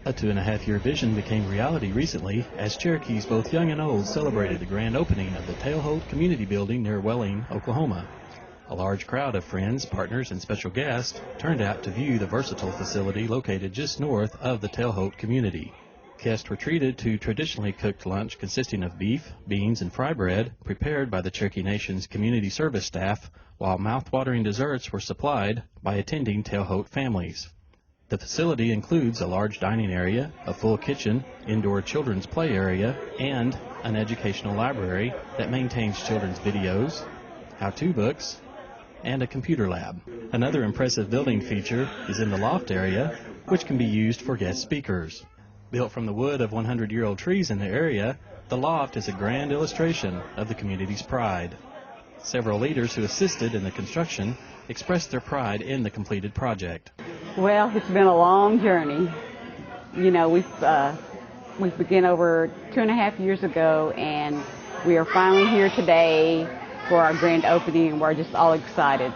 A 2.5-year vision became reality recently as Cherokees both young and old celebrated the grand opening of the Tailholt Community Building near Wheeling, Oklahoma. A large crowd of friends, partners, and special guests turned out to view the versatile facility located just north of the Tailholt community. Guests were treated to traditionally cooked lunch consisting of beef, beans, and fry bread prepared by the Cherokee Nation's community service staff, while mouth-watering desserts were supplied by attending Tailholt families. The facility includes a large dining area, a full kitchen, indoor children's play area, and an educational library that maintains children's videos, how-to books, and a computer lab. Another impressive building feature is in the loft area, which can be used for guest speakers. Built from the wood of 100-year-old trees in the area, the loft is a grand illustration of the community's pride. Several leaders who assisted in the construction expressed their pride in the completed project. Well, it's been a long journey. You know, we began over 2.5 years ago, and we are finally here today for our grand opening, and we're just all excited.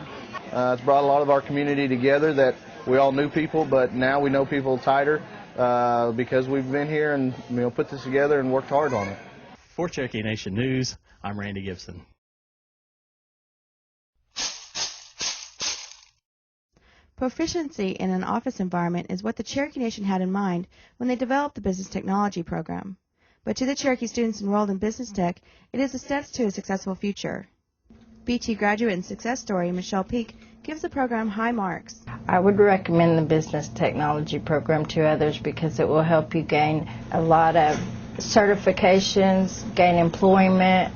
It's brought a lot of our community together that we all knew people, but now we know people tighter because we've been here and put this together and worked hard on it. For Cherokee Nation News, I'm Randy Gibson. Proficiency in an office environment is what the Cherokee Nation had in mind when they developed the Business Technology program. But to the Cherokee students enrolled in Business Tech, it is the steps to a successful future. BT graduate and success story Michelle Peak gives the program high marks. I would recommend the Business Technology program to others because it will help you gain a lot of certifications, gain employment,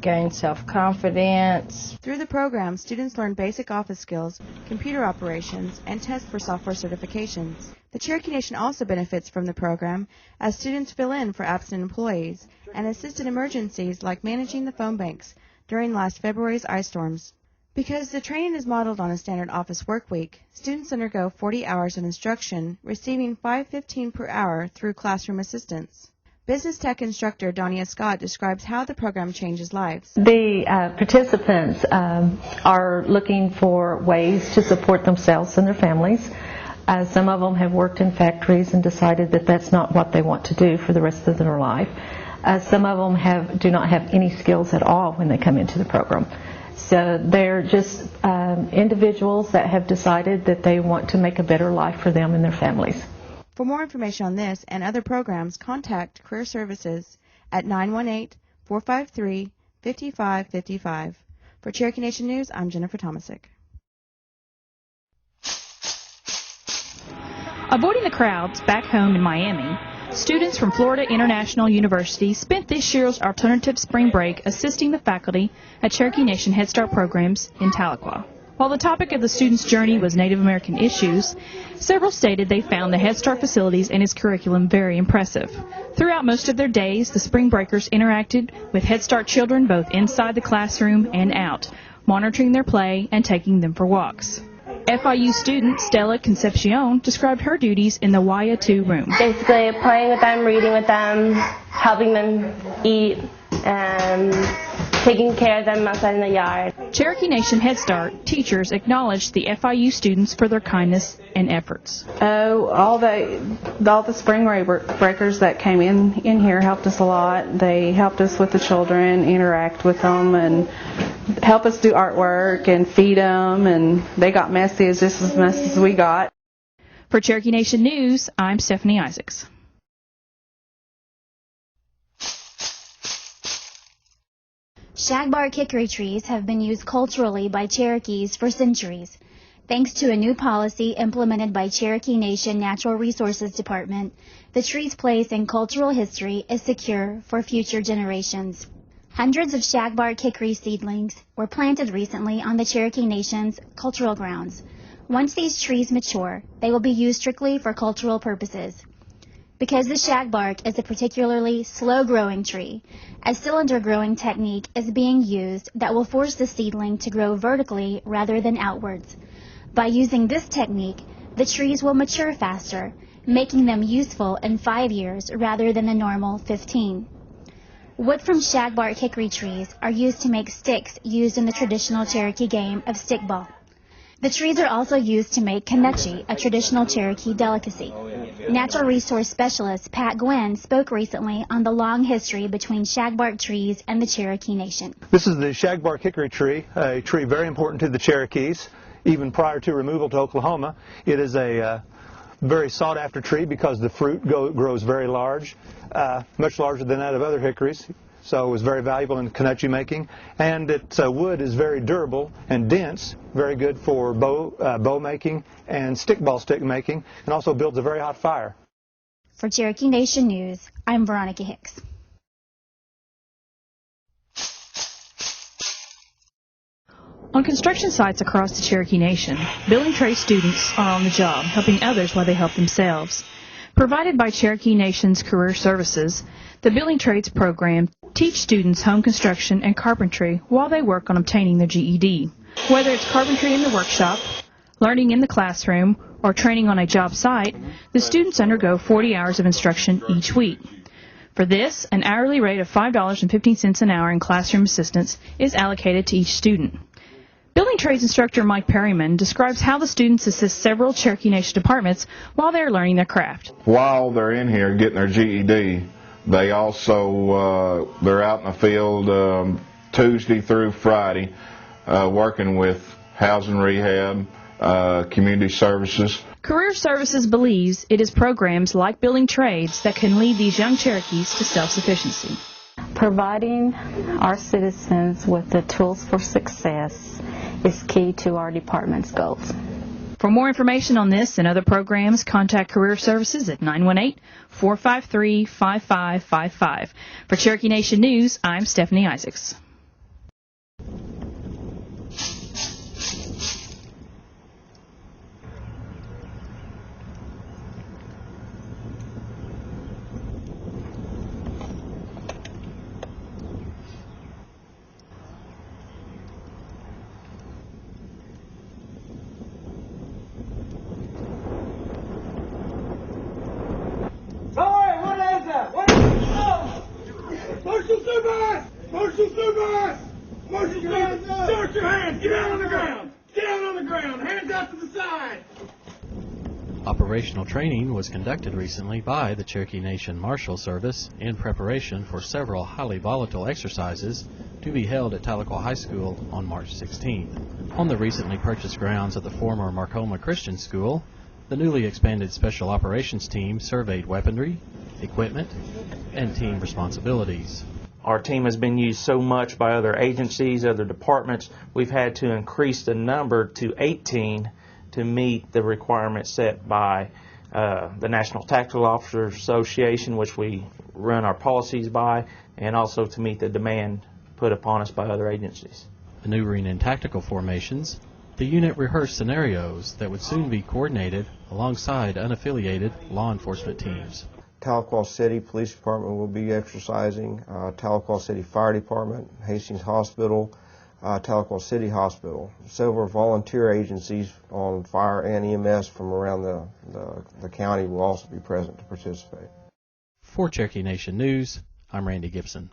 gain self-confidence. Through the program, students learn basic office skills, computer operations, and test for software certifications. The Cherokee Nation also benefits from the program as students fill in for absent employees and assist in emergencies like managing the phone banks during last February's ice storms. Because the training is modeled on a standard office work week, students undergo 40 hours of instruction, receiving $5.15 per hour through classroom assistance. Business Tech instructor Donia Scott describes how the program changes lives. The participants are looking for ways to support themselves and their families. Some of them have worked in factories and decided that that's not what they want to do for the rest of their life. Some of them do not have any skills at all when they come into the program. So they're just individuals that have decided that they want to make a better life for them and their families. For more information on this and other programs, contact Career Services at 918-453-5555. For Cherokee Nation News, I'm Jennifer Tomasic. Avoiding the crowds back home in Miami, students from Florida International University spent this year's alternative spring break assisting the faculty at Cherokee Nation Head Start programs in Tahlequah. While the topic of the students' journey was Native American issues, several stated they found the Head Start facilities and its curriculum very impressive. Throughout most of their days, the spring breakers interacted with Head Start children both inside the classroom and out, monitoring their play and taking them for walks. FIU student Stella Concepcion described her duties in the YA2 room. Basically playing with them, reading with them, helping them eat, and taking care of them outside in the yard. Cherokee Nation Head Start teachers acknowledged the FIU students for their kindness and efforts. All the spring breakers that came in here helped us a lot. They helped us with the children, interact with them, and help us do artwork and feed them, and they got messy just as messy as we got. For Cherokee Nation News, I'm Stephanie Isaacs. Shagbark hickory trees have been used culturally by Cherokees for centuries. Thanks to a new policy implemented by Cherokee Nation Natural Resources Department, the tree's place in cultural history is secure for future generations. Hundreds of shagbark hickory seedlings were planted recently on the Cherokee Nation's cultural grounds. Once these trees mature, they will be used strictly for cultural purposes. Because the shagbark is a particularly slow-growing tree, a cylinder-growing technique is being used that will force the seedling to grow vertically rather than outwards. By using this technique, the trees will mature faster, making them useful in 5 years rather than the normal 15. Wood from shagbark hickory trees are used to make sticks used in the traditional Cherokee game of stickball. The trees are also used to make kanuchi, a traditional Cherokee delicacy. Natural resource specialist Pat Gwynn spoke recently on the long history between shagbark trees and the Cherokee Nation. This is the shagbark hickory tree, a tree very important to the Cherokees, even prior to removal to Oklahoma. It is a very sought-after tree because the fruit grows very large, much larger than that of other hickories. So it was very valuable in kanuchi making, and its wood is very durable and dense, very good for bow making and stickball stick making, and also builds a very hot fire. For Cherokee Nation News, I'm Veronica Hicks. On construction sites across the Cherokee Nation, building trade students are on the job, helping others while they help themselves. Provided by Cherokee Nation's Career Services, the Building Trades program teach students home construction and carpentry while they work on obtaining their GED. Whether it's carpentry in the workshop, learning in the classroom, or training on a job site, the students undergo 40 hours of instruction each week. For this, an hourly rate of $5.15 an hour in classroom assistance is allocated to each student. Building Trades instructor Mike Perryman describes how the students assist several Cherokee Nation departments while they are learning their craft. While they're in here getting their GED, they also they're out in the field Tuesday through Friday working with housing rehab, community services. Career Services believes it is programs like Building Trades that can lead these young Cherokees to self-sufficiency. Providing our citizens with the tools for success is key to our department's goals. For more information on this and other programs, contact Career Services at 918-453-5555. For Cherokee Nation News, I'm Stephanie Isaacs. Start your hands! Get down on the ground! Get down on the ground! Hands out to the side! Operational training was conducted recently by the Cherokee Nation Marshal Service in preparation for several highly volatile exercises to be held at Tahlequah High School on March 16th. On the recently purchased grounds of the former Marcoma Christian School, the newly expanded Special Operations Team surveyed weaponry, equipment, and team responsibilities. Our team has been used so much by other agencies, other departments, we've had to increase the number to 18 to meet the requirements set by the National Tactical Officers Association, which we run our policies by, and also to meet the demand put upon us by other agencies. Maneuvering in tactical formations, the unit rehearsed scenarios that would soon be coordinated alongside unaffiliated law enforcement teams. Tahlequah City Police Department will be exercising, Tahlequah City Fire Department, Hastings Hospital, Tahlequah City Hospital. Several volunteer agencies on fire and EMS from around the county will also be present to participate. For Cherokee Nation News, I'm Randy Gibson.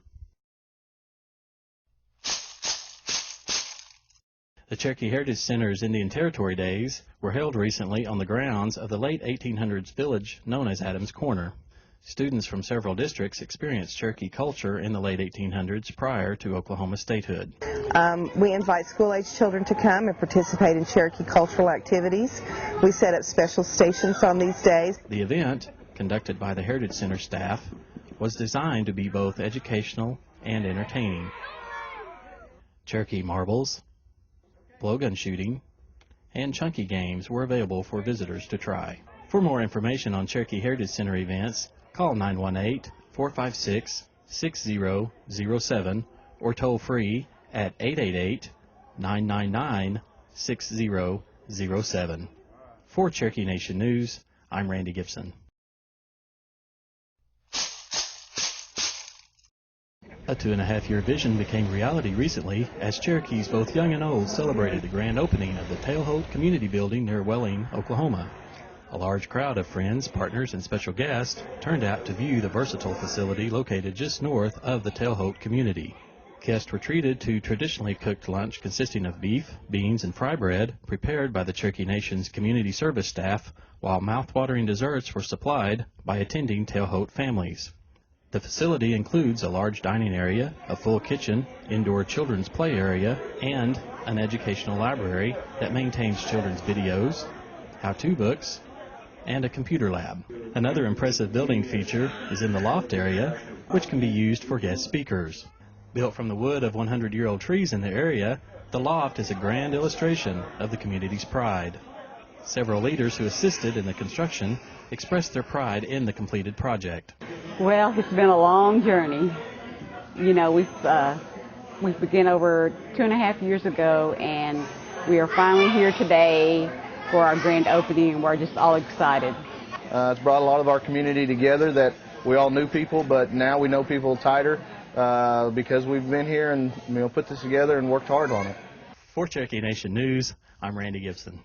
The Cherokee Heritage Center's Indian Territory Days were held recently on the grounds of the late 1800s village known as Adams Corner. Students from several districts experienced Cherokee culture in the late 1800s prior to Oklahoma statehood. We invite school-age children to come and participate in Cherokee cultural activities. We set up special stations on these days. The event, conducted by the Heritage Center staff, was designed to be both educational and entertaining. Cherokee marbles, blowgun shooting, and chunky games were available for visitors to try. For more information on Cherokee Heritage Center events, call 918-456-6007 or toll free at 888-999-6007. For Cherokee Nation News, I'm Randy Gibson. A 2.5-year vision became reality recently as Cherokees both young and old celebrated the grand opening of the Tailholt Community Building near Wheeling, Oklahoma. A large crowd of friends, partners, and special guests turned out to view the versatile facility located just north of the Tailholt community. Guests were treated to traditionally cooked lunch consisting of beef, beans, and fry bread prepared by the Cherokee Nation's community service staff, while mouth-watering desserts were supplied by attending tailhote families. The facility includes a large dining area, a full kitchen, indoor children's play area, and an educational library that maintains children's videos, how-to books, and a computer lab. Another impressive building feature is in the loft area, which can be used for guest speakers. Built from the wood of 100-year-old trees in the area, the loft is a grand illustration of the community's pride. Several leaders who assisted in the construction expressed their pride in the completed project. Well, it's been a long journey. You know, we began over 2.5 years ago, and we are finally here today for our grand opening, and we're just all excited. It's brought a lot of our community together that we all knew people, but now we know people tighter because we've been here and put this together and worked hard on it. For Cherokee Nation News, I'm Randy Gibson.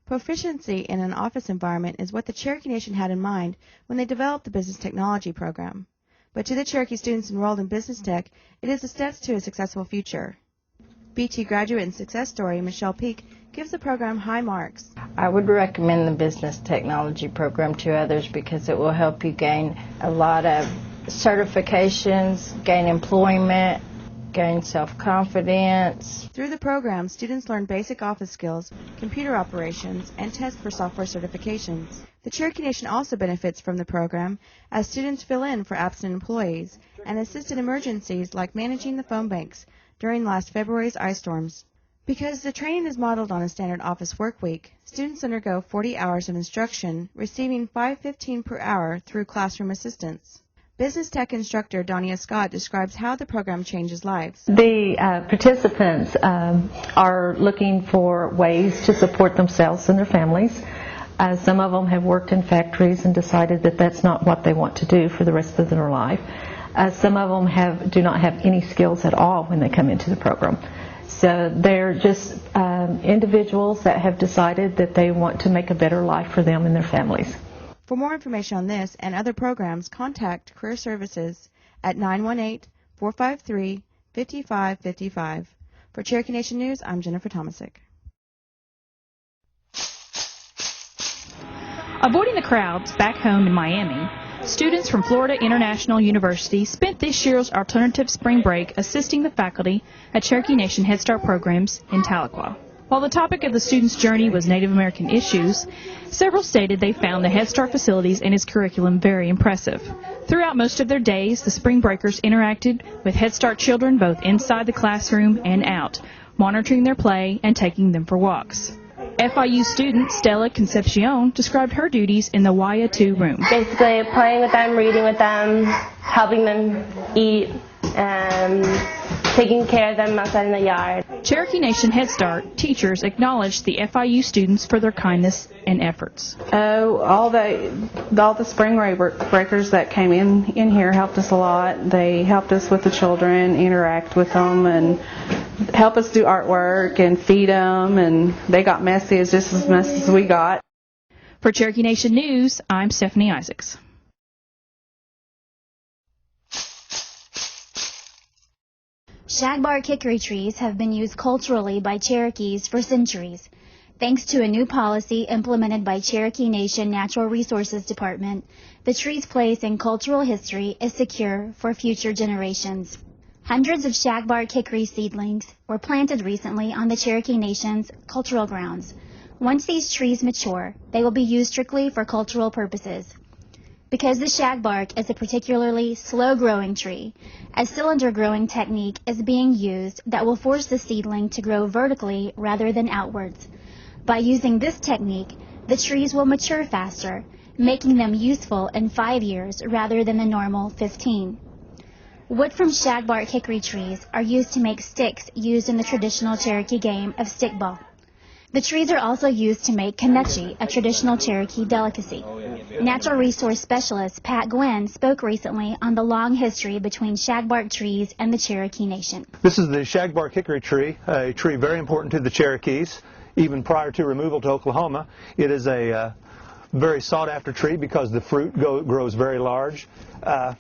Proficiency in an office environment is what the Cherokee Nation had in mind when they developed the Business Technology program. But to the Cherokee students enrolled in Business Tech, it is the steps to a successful future. BT graduate and success story Michelle Peak gives the program high marks. I would recommend the Business Technology program to others because it will help you gain a lot of certifications, gain employment, gain self-confidence. Through the program, students learn basic office skills, computer operations, and test for software certifications. The Cherokee Nation also benefits from the program as students fill in for absent employees and assist in emergencies like managing the phone banks during last February's ice storms. Because the training is modeled on a standard office work week, students undergo 40 hours of instruction, receiving $5.15 per hour through classroom assistance. Business Tech instructor Donia Scott describes how the program changes lives. The participants are looking for ways to support themselves and their families. Some of them have worked in factories and decided that that's not what they want to do for the rest of their life. Some of them do not have any skills at all when they come into the program. So they're just individuals that have decided that they want to make a better life for them and their families. For more information on this and other programs, contact Career Services at 918-453-5555. For Cherokee Nation News, I'm Jennifer Tomasic. Avoiding the crowds back home in Miami, students from Florida International University spent this year's alternative spring break assisting the faculty at Cherokee Nation Head Start programs in Tahlequah. While the topic of the students' journey was Native American issues, several stated they found the Head Start facilities and its curriculum very impressive. Throughout most of their days, the spring breakers interacted with Head Start children both inside the classroom and out, monitoring their play and taking them for walks. FIU student Stella Concepcion described her duties in the YA 2 room. Basically playing with them, reading with them, helping them eat, and taking care of them outside in the yard. Cherokee Nation Head Start teachers acknowledged the FIU students for their kindness and efforts. All the spring breakers that came in here helped us a lot. They helped us with the children, interact with them, and help us do artwork and feed them, and they got messy just as messy as we got. For Cherokee Nation News, I'm Stephanie Isaacs. Shagbark hickory trees have been used culturally by Cherokees for centuries. Thanks to a new policy implemented by Cherokee Nation Natural Resources Department, the tree's place in cultural history is secure for future generations. Hundreds of shagbark hickory seedlings were planted recently on the Cherokee Nation's cultural grounds. Once these trees mature, they will be used strictly for cultural purposes. Because the shagbark is a particularly slow-growing tree, a cylinder growing technique is being used that will force the seedling to grow vertically rather than outwards. By using this technique, the trees will mature faster, making them useful in 5 years rather than the normal 15. Wood from shagbark hickory trees are used to make sticks used in the traditional Cherokee game of stickball. The trees are also used to make kanuchi, a traditional Cherokee delicacy. Natural resource specialist Pat Gwynn spoke recently on the long history between shagbark trees and the Cherokee Nation. This is the shagbark hickory tree, a tree very important to the Cherokees, even prior to removal to Oklahoma. It is a very sought after tree because the fruit grows very large,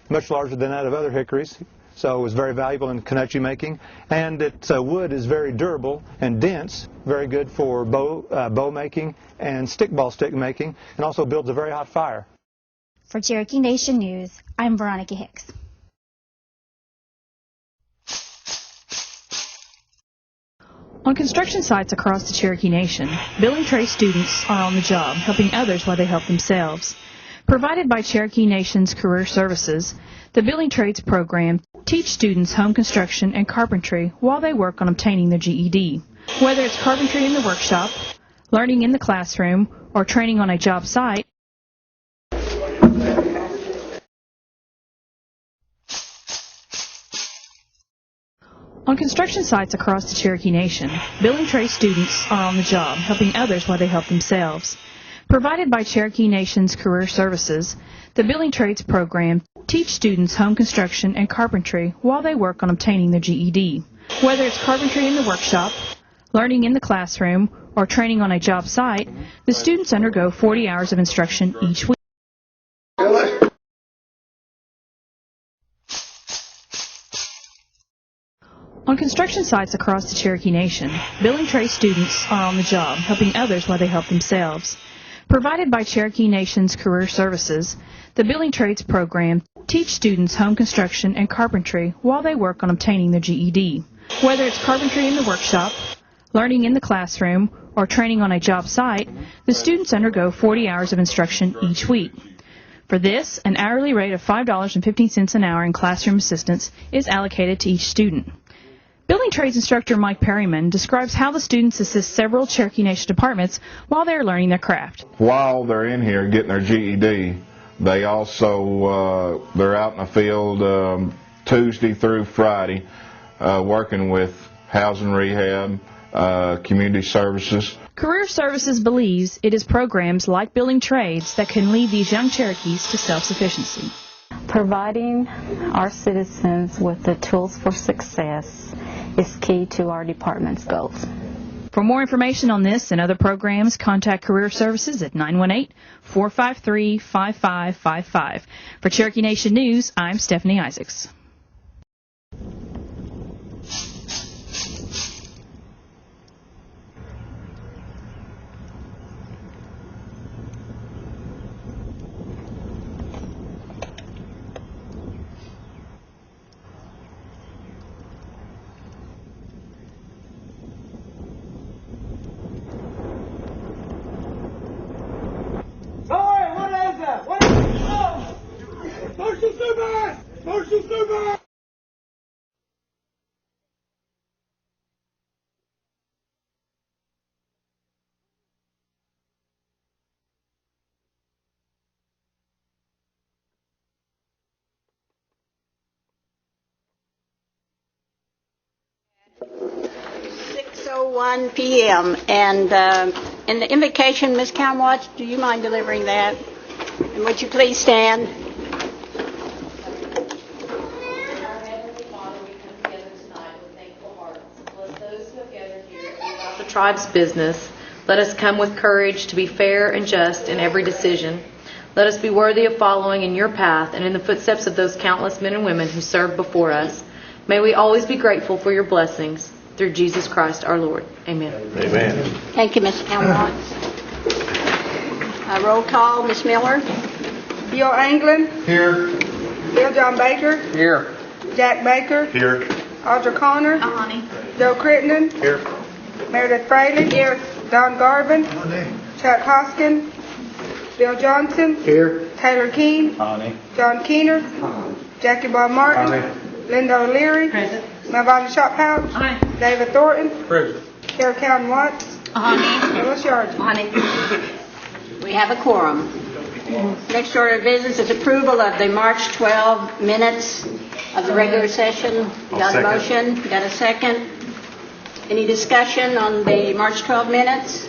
much larger than that of other hickories. So it was very valuable in kanoche making, and its wood is very durable and dense, very good for bow making and stickball stick making, and also builds a very hot fire. For Cherokee Nation News, I'm Veronica Hicks. On construction sites across the Cherokee Nation, building trade students are on the job, helping others while they help themselves. Provided by Cherokee Nation's Career Services, the Building Trades program teach students home construction and carpentry while they work on obtaining their GED. Whether it's carpentry in the workshop, learning in the classroom, or training on a job site, on construction sites across the Cherokee Nation, building trade students are on the job, helping others while they help themselves. Provided by Cherokee Nation's Career Services, the Building Trades program teach students home construction and carpentry while they work on obtaining their GED. Whether it's carpentry in the workshop, learning in the classroom, or training on a job site, the students undergo 40 hours of instruction each week. On construction sites across the Cherokee Nation, building trade students are on the job, helping others while they help themselves. Provided by Cherokee Nation's Career Services, the Building Trades program teach students home construction and carpentry while they work on obtaining their GED. Whether it's carpentry in the workshop, learning in the classroom, or training on a job site, the students undergo 40 hours of instruction each week. For this, an hourly rate of $5.15 an hour in classroom assistance is allocated to each student. Building Trades instructor Mike Perryman describes how the students assist several Cherokee Nation departments while they are learning their craft. While they're in here getting their GED, they also they're out in the field Tuesday through Friday working with housing rehab, community services. Career Services believes it is programs like Building Trades that can lead these young Cherokees to self-sufficiency. Providing our citizens with the tools for success is key to our department's goals. For more information on this and other programs, contact Career Services at 918-453-5555. For Cherokee Nation News, I'm Stephanie Isaacs. .01 p.m. And in the invocation, Ms. Calmwatch, do you mind delivering that? And would you please stand? The tribe's business. Let us come with courage to be fair and just in every decision. Let us be worthy of following in your path and in the footsteps of those countless men and women who served before us. May we always be grateful for your blessings. Through Jesus Christ our Lord. Amen. Amen. Thank you, Ms. Calmwatch. Roll call, Ms. Miller. Bill Anglin. Here. Bill John Baker. Here. Jack Baker. Here. Audra Connor. Honey. Joe Crittenden. Here. Meredith Fraley. Here. Don Garvin. Chuck Hoskin. Bill Johnson. Here. Taylor Keene. Honey. John Keener. Jackie Bob Martin. Honey. Linda O'Leary. Present. Melvina Shophouse. Aye. David Thornton. Present. Carol Cowan Watts. Honey. Phyllis Yards. Honey. We have a quorum. Next order of business is approval of the March 12 minutes of the regular session. Got a motion? Got a second? Any discussion on the March 12 minutes?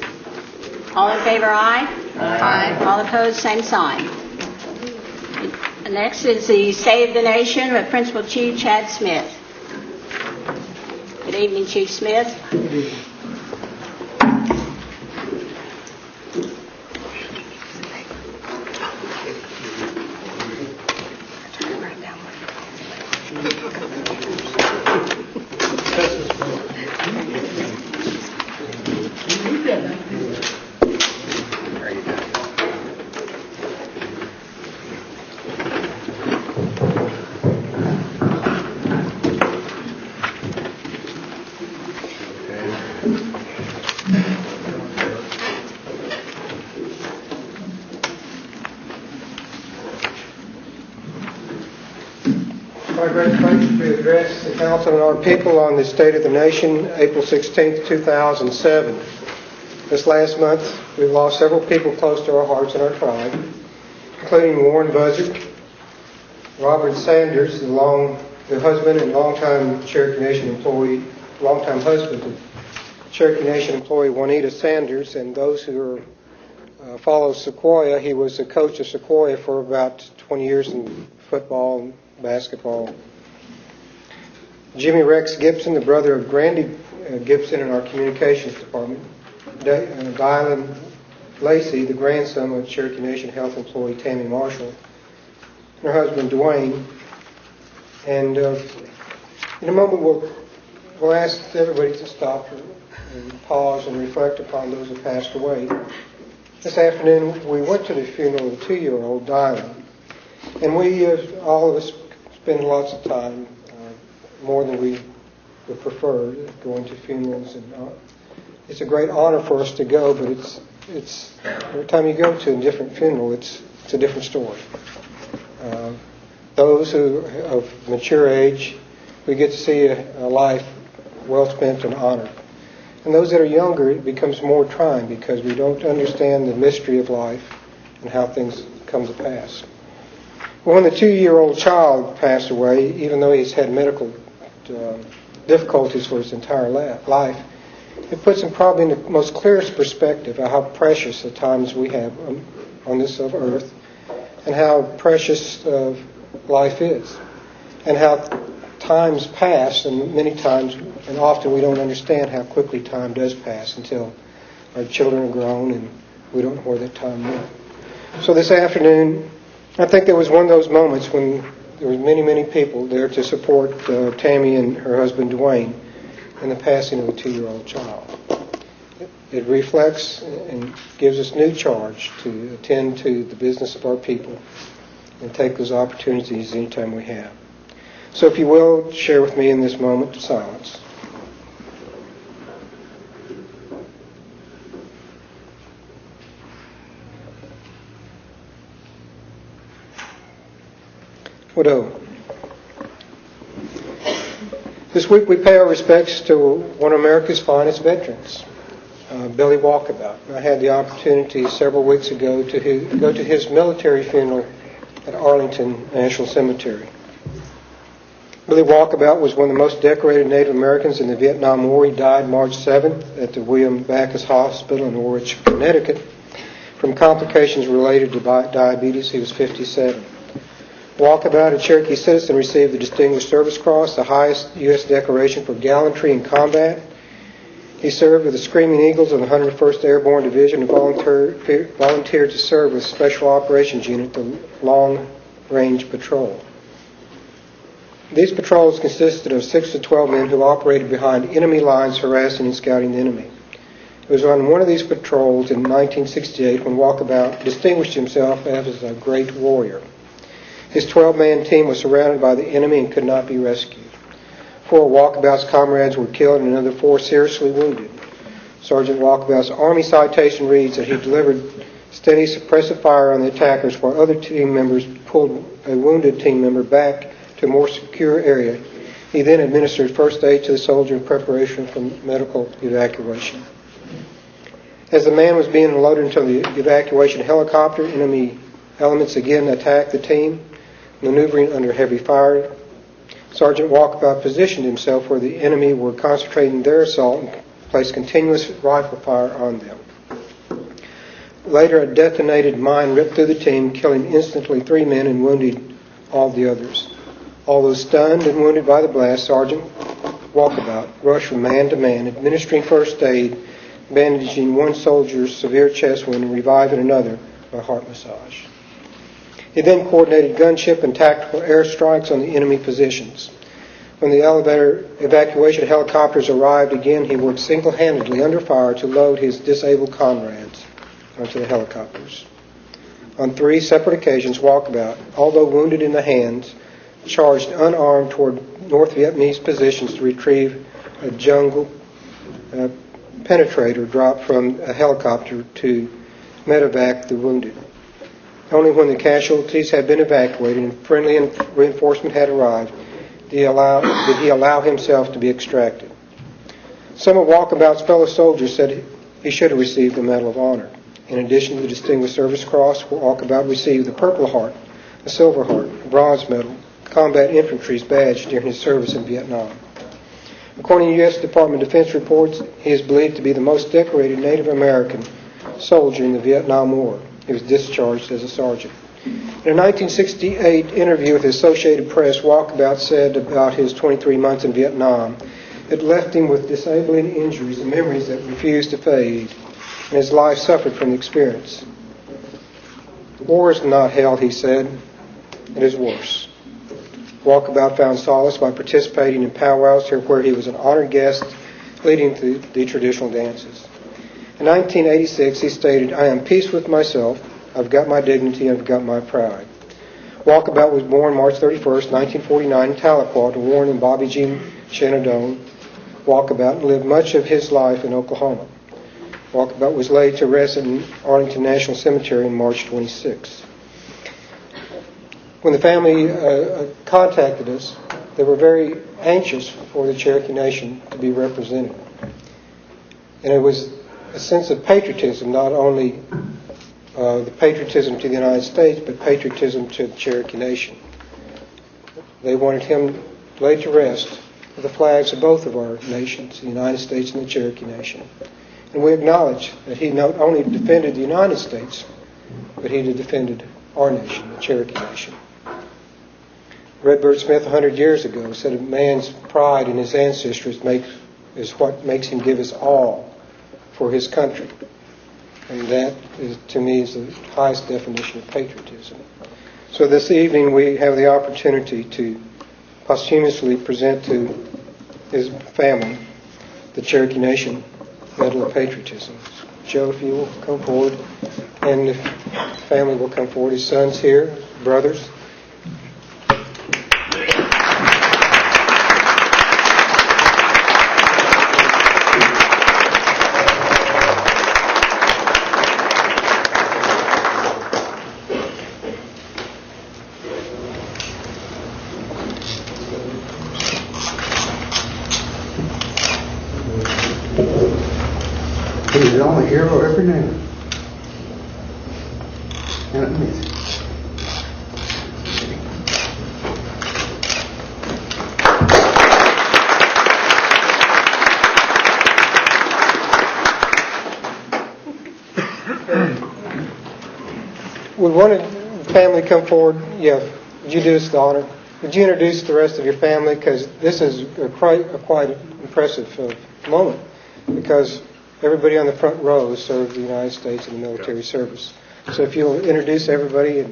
All in favor, aye? Aye. All opposed, same sign. Next is the Save the Nation with Principal Chief Chad Smith. Good evening, Chief Smith. My great pleasure to address the Council and our people on the State of the Nation, April 16, 2007. This last month, we've lost several people close to our hearts and our tribe, including Warren Buzzard, Robert Sanders, the husband and longtime Cherokee Nation employee, longtime husband of Cherokee Nation employee Juanita Sanders, and those who follow Sequoia. He was a coach of Sequoia for about 20 years in football and basketball. Jimmy Rex Gibson, the brother of Grandy Gibson in our communications department. Dylan Lacey, the grandson of Cherokee Nation health employee Tammy Marshall. And her husband Dwayne. And in a moment we'll ask everybody to stop and pause and reflect upon those who passed away. This afternoon we went to the funeral of 2-year-old Dylan. And we, all of us, spend lots of time, more than we would prefer, going to funerals. And it's a great honor for us to go, but it's every time you go to a different funeral, it's a different story. Those who of mature age, we get to see a life well spent and honored. And those that are younger, it becomes more trying because we don't understand the mystery of life and how things come to pass. When the 2-year-old child passed away, even though he's had medical difficulties for his entire life, it puts him probably in the most clearest perspective of how precious the times we have on this earth and how precious life is and how times pass, and many times and often we don't understand how quickly time does pass until our children are grown and we don't know where that time went. So this afternoon, I think there was one of those moments when there were many, many people there to support Tammy and her husband Dwayne in the passing of a 2-year-old child. It reflects and gives us new charge to attend to the business of our people and take those opportunities anytime we have. So if you will, share with me in this moment of silence. Widow. This week we pay our respects to one of America's finest veterans, Billy Walkabout. I had the opportunity several weeks ago to go to his military funeral at Arlington National Cemetery. Billy Walkabout was one of the most decorated Native Americans in the Vietnam War. He died March 7th at the William Backus Hospital in Norwich, Connecticut, from complications related to diabetes. He was 57. Walkabout, a Cherokee citizen, received the Distinguished Service Cross, the highest U.S. decoration for gallantry in combat. He served with the Screaming Eagles of the 101st Airborne Division and volunteered to serve with Special Operations Unit, the Long Range Patrol. These patrols consisted of 6 to 12 men who operated behind enemy lines, harassing and scouting the enemy. It was on one of these patrols in 1968 when Walkabout distinguished himself as a great warrior. His 12-man team was surrounded by the enemy and could not be rescued. 4 of Walkabout's comrades were killed and another 4 seriously wounded. Sergeant Walkabout's Army citation reads that he delivered steady suppressive fire on the attackers while other team members pulled a wounded team member back to a more secure area. He then administered first aid to the soldier in preparation for medical evacuation. As the man was being loaded into the evacuation helicopter, enemy elements again attacked the team, maneuvering under heavy fire. Sergeant Walkabout positioned himself where the enemy were concentrating their assault and placed continuous rifle fire on them. Later, a detonated mine ripped through the team, killing instantly 3 men and wounding all the others. Although stunned and wounded by the blast, Sergeant Walkabout rushed from man to man, administering first aid, bandaging one soldier's severe chest wound and reviving another by heart massage. He then coordinated gunship and tactical airstrikes on the enemy positions. When the elevator evacuation helicopters arrived again, he worked single-handedly under fire to load his disabled comrades onto the helicopters. On 3 separate occasions, Walkabout, although wounded in the hands, charged unarmed toward North Vietnamese positions to retrieve a jungle penetrator dropped from a helicopter to medevac the wounded. Only when the casualties had been evacuated and friendly reinforcement had arrived did he allow himself to be extracted. Some of Walkabout's fellow soldiers said he should have received the Medal of Honor. In addition to the Distinguished Service Cross, Walkabout received the Purple Heart, a Silver Heart, a Bronze Medal, Combat Infantry's badge during his service in Vietnam. According to U.S. Department of Defense reports, he is believed to be the most decorated Native American soldier in the Vietnam War. He was discharged as a sergeant. In a 1968 interview with the Associated Press, Walkabout said about his 23 months in Vietnam, it left him with disabling injuries and memories that refused to fade, and his life suffered from the experience. War is not hell, he said. It is worse. Walkabout found solace by participating in powwows where he was an honored guest, leading to the traditional dances. In 1986, he stated, "I am peace with myself. I've got my dignity. I've got my pride." Walkabout was born March 31st, 1949 in Tahlequah to Warren and Bobby G. Shenandoah Walkabout and lived much of his life in Oklahoma. Walkabout was laid to rest in Arlington National Cemetery on March 26. When the family contacted us, they were very anxious for the Cherokee Nation to be represented. And it was a sense of patriotism, not only the patriotism to the United States, but patriotism to the Cherokee Nation. They wanted him laid to rest with the flags of both of our nations, the United States and the Cherokee Nation. And we acknowledge that he not only defended the United States, but he defended our nation, the Cherokee Nation. Redbird Smith 100 years ago said a man's pride in his ancestors is what makes him give his all for his country. And that, to me, is the highest definition of patriotism. So this evening we have the opportunity to posthumously present to his family the Cherokee Nation Medal of Patriotism. Joe, if you will come forward, and the family will come forward. His son's here, his brothers. He's the only hero ever knew. And it means it. Would one of the family come forward? Yeah, would you do us the honor? Would you introduce the rest of your family? Because this is quite impressive moment, because everybody on the front row served the United States in the military service. So if you'll introduce everybody,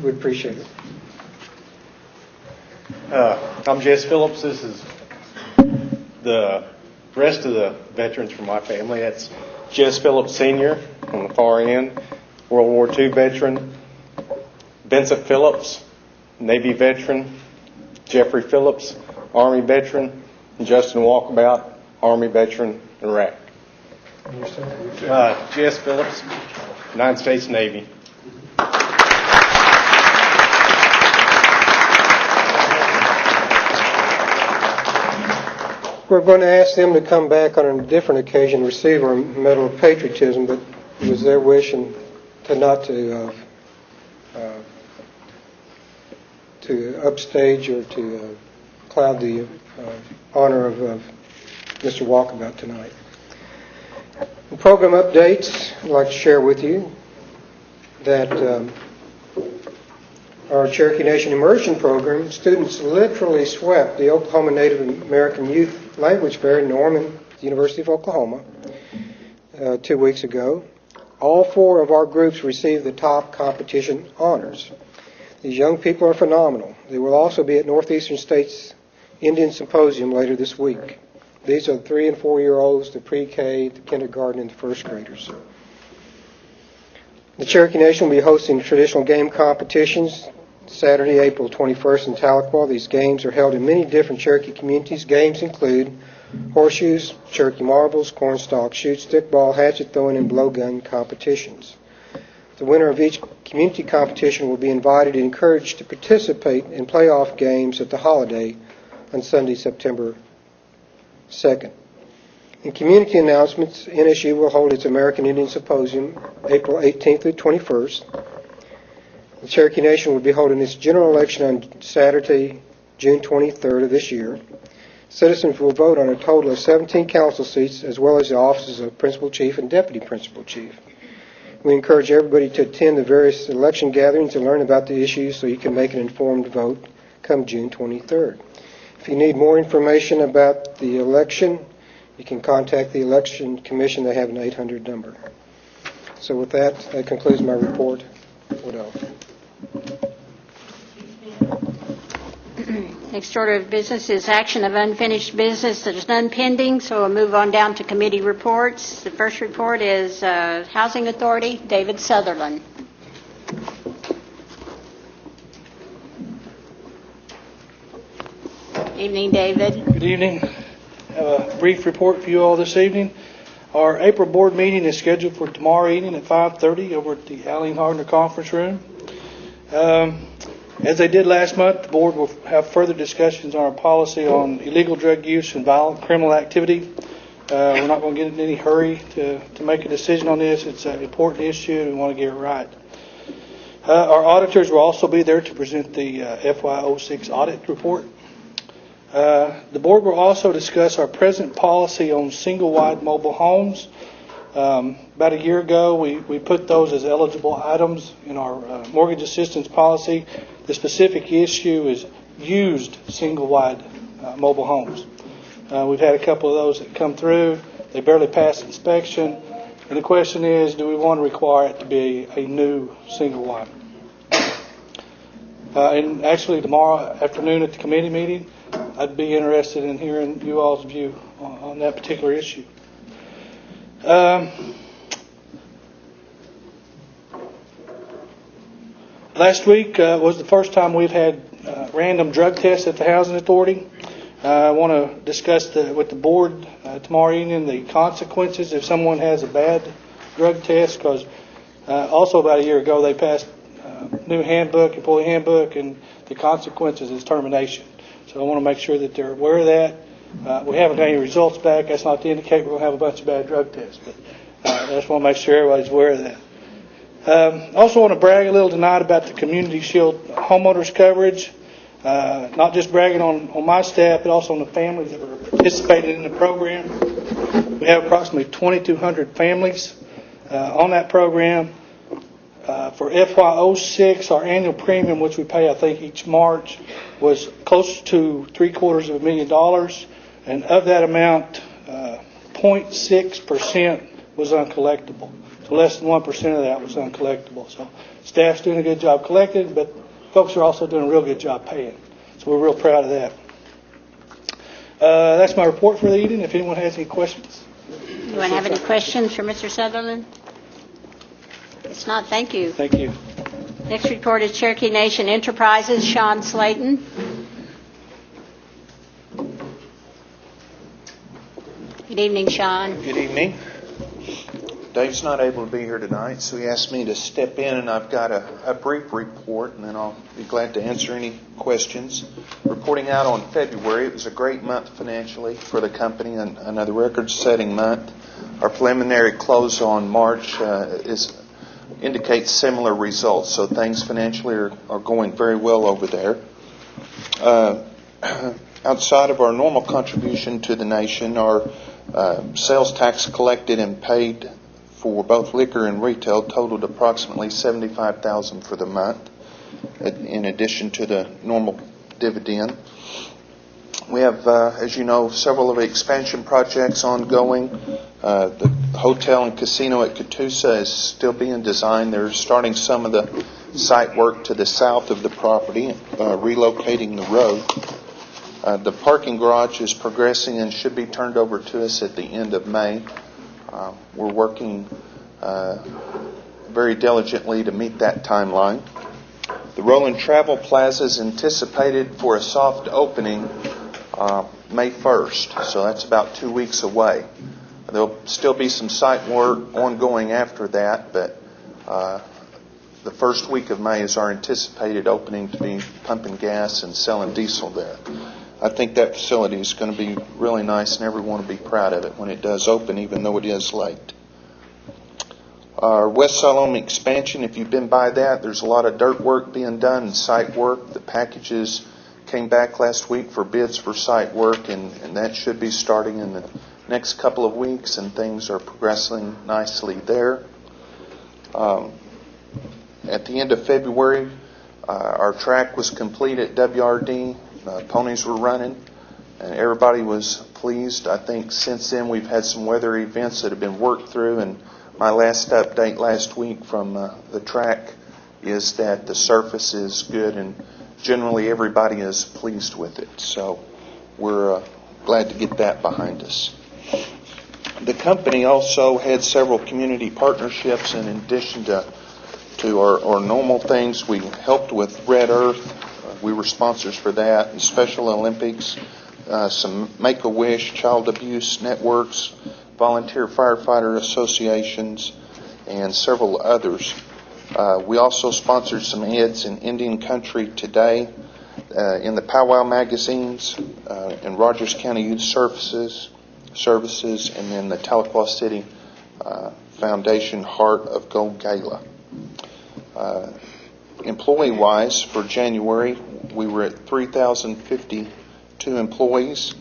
we'd appreciate it. I'm Jess Phillips. This is the rest of the veterans from my family. That's Jess Phillips Sr. on the far end, World War II veteran. Vincent Phillips, Navy veteran. Jeffrey Phillips, Army veteran. And Justin Walkabout, Army veteran, Iraq. Jess Phillips, United States Navy. We're going to ask them to come back on a different occasion to receive our Medal of Patriotism, but it was their wish and to upstage or to cloud the honor of Mr. Walkabout tonight. In program updates, I'd like to share with you that our Cherokee Nation Immersion Program, students literally swept the Oklahoma Native American Youth Language Fair in Norman, the University of Oklahoma, 2 weeks ago. All 4 of our groups received the top competition honors. These young people are phenomenal. They will also be at Northeastern State's Indian Symposium later this week. These are the 3- and 4-year-olds, the pre-K, the kindergarten, and the first graders. The Cherokee Nation will be hosting traditional game competitions Saturday, April 21st in Tahlequah. These games are held in many different Cherokee communities. Games include horseshoes, Cherokee marbles, cornstalk, shoot, stickball, hatchet throwing, and blowgun competitions. The winner of each community competition will be invited and encouraged to participate in playoff games at the holiday on Sunday, September 2nd. In community announcements, NSU will hold its American Indian Symposium April 18th through 21st. The Cherokee Nation will be holding its general election on Saturday, June 23rd of this year. Citizens will vote on a total of 17 council seats, as well as the offices of Principal Chief and Deputy Principal Chief. We encourage everybody to attend the various election gatherings and learn about the issues so you can make an informed vote come June 23rd. If you need more information about the election, you can contact the Election Commission. They have an 800 number. So with that concludes my report. What else? Next order of business is action of unfinished business. There's none pending, so we'll move on down to committee reports. The first report is Housing Authority, David Sutherland. Evening, David. Good evening. I have a brief report for you all this evening. Our April board meeting is scheduled for tomorrow evening at 5:30 over at the Allen Hardner Conference Room. As they did last month, the board will have further discussions on our policy on illegal drug use and violent criminal activity. We're not going to get in any hurry to make a decision on this. It's an important issue and we want to get it right. Our auditors will also be there to present the FY06 audit report. The board will also discuss our present policy on single-wide mobile homes. About a year ago, we put those as eligible items in our mortgage assistance policy. The specific issue is used single-wide mobile homes. We've had a couple of those that come through. They barely passed inspection. And the question is, do we want to require it to be a new single-wide? And actually, tomorrow afternoon at the committee meeting, I'd be interested in hearing you all's view on that particular issue. Last week was the first time we've had random drug tests at the Housing Authority. I want to discuss with the board tomorrow evening the consequences if someone has a bad drug test, because also about a year ago they passed a new handbook, employee handbook, and the consequences is termination. So I want to make sure that they're aware of that. We haven't got any results back. That's not to indicate we're going to have a bunch of bad drug tests, but I just want to make sure everybody's aware of that. Also want to brag a little tonight about the Community Shield homeowners coverage. Not just bragging on my staff, but also on the families that are participating in the program. We have approximately 2,200 families on that program. For FY06, our annual premium, which we pay, I think, each March, was close to $750,000, and of that amount, 0.6% was uncollectible. So less than 1% of that was uncollectible. So staff's doing a good job collecting, but folks are also doing a real good job paying. So we're real proud of that. That's my report for the evening. If anyone has any questions. Anyone have any questions for Mr. Sutherland? It's not. Thank you. Thank you. Next report is Cherokee Nation Enterprises, Sean Slayton. Good evening, Sean. Good evening. Dave's not able to be here tonight, so he asked me to step in, and I've got a brief report, and then I'll be glad to answer any questions. Reporting out on February, it was a great month financially for the company, and another record-setting month. Our preliminary close on March indicates similar results, so things financially are going very well over there. Outside of our normal contribution to the nation, our sales tax collected and paid for both liquor and retail totaled approximately $75,000 for the month, in addition to the normal dividend. We have, as you know, several of the expansion projects ongoing. The hotel and casino at Catoosa is still being designed. They're starting some of the site work to the south of the property, relocating the road. The parking garage is progressing and should be turned over to us at the end of May. We're working very diligently to meet that timeline. The Roland Travel Plaza is anticipated for a soft opening May 1st, so that's about 2 weeks away. There'll still be some site work ongoing after that, but the first week of May is our anticipated opening to be pumping gas and selling diesel there. I think that facility is going to be really nice, and everyone will be proud of it when it does open, even though it is late. Our West Siloam expansion, if you've been by that, there's a lot of dirt work being done and site work. The packages came back last week for bids for site work, and that should be starting in the next couple of weeks, and things are progressing nicely there. At the end of February, our track was complete at WRD. Ponies were running, and everybody was pleased. I think since then we've had some weather events that have been worked through, and my last update last week from the track is that the surface is good, and generally everybody is pleased with it. So we're glad to get that behind us. The company also had several community partnerships in addition to our normal things. We helped with Red Earth. We were sponsors for that, and Special Olympics, some Make-A-Wish, child abuse networks, volunteer firefighter associations, and several others. We also sponsored some ads in Indian Country Today, in the Powwow magazines, in Rogers County Youth Services, and then the Tahlequah City Foundation Heart of Gold Gala. Employee-wise, for January, we were at 3,052 employees.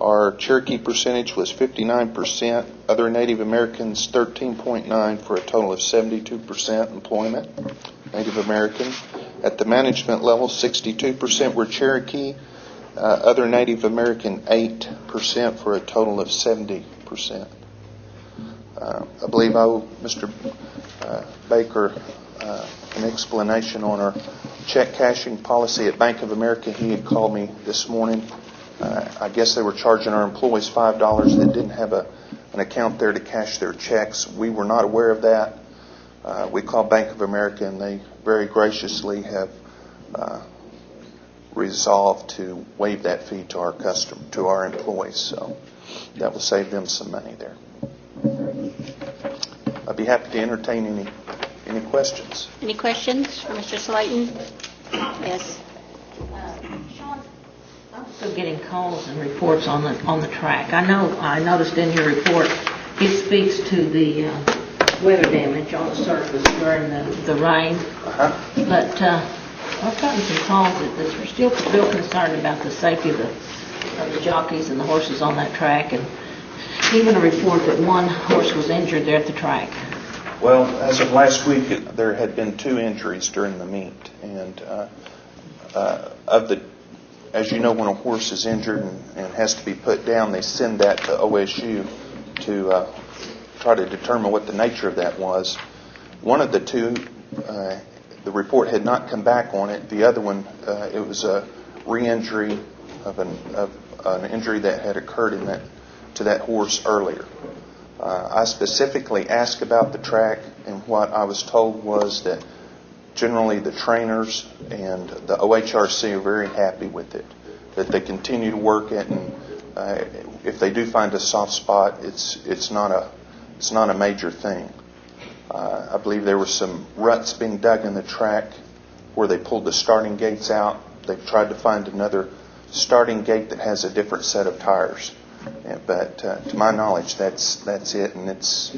Our Cherokee percentage was 59%, other Native Americans 13.9%, for a total of 72% employment, Native American. At the management level, 62% were Cherokee, other Native American 8%, for a total of 70%. I believe I owe Mr. Baker an explanation on our check cashing policy at Bank of America. He had called me this morning. I guess they were charging our employees $5 that didn't have an account there to cash their checks. We were not aware of that. We called Bank of America, and they very graciously have resolved to waive that fee to our employees. So that will save them some money there. I'd be happy to entertain any questions. Any questions for Mr. Slayton? Yes. Sean, I'm still getting calls and reports on the track. I noticed in your report it speaks to the weather damage on the surface during the rain. But I've gotten some calls that we're still real concerned about the safety of the jockeys and the horses on that track, and even a report that one horse was injured there at the track. Well, as of last week, there had been 2 injuries during the meet, and as you know, when a horse is injured and has to be put down, they send that to OSU to try to determine what the nature of that was. One of the 2, the report had not come back on it. The other one, it was a re-injury of an injury that had occurred to that horse earlier. I specifically asked about the track, and what I was told was that generally the trainers and the OHRC are very happy with it, that they continue to work it, and if they do find a soft spot, it's not a major thing. I believe there were some ruts being dug in the track where they pulled the starting gates out. They've tried to find another starting gate that has a different set of tires. But to my knowledge, that's it, and it's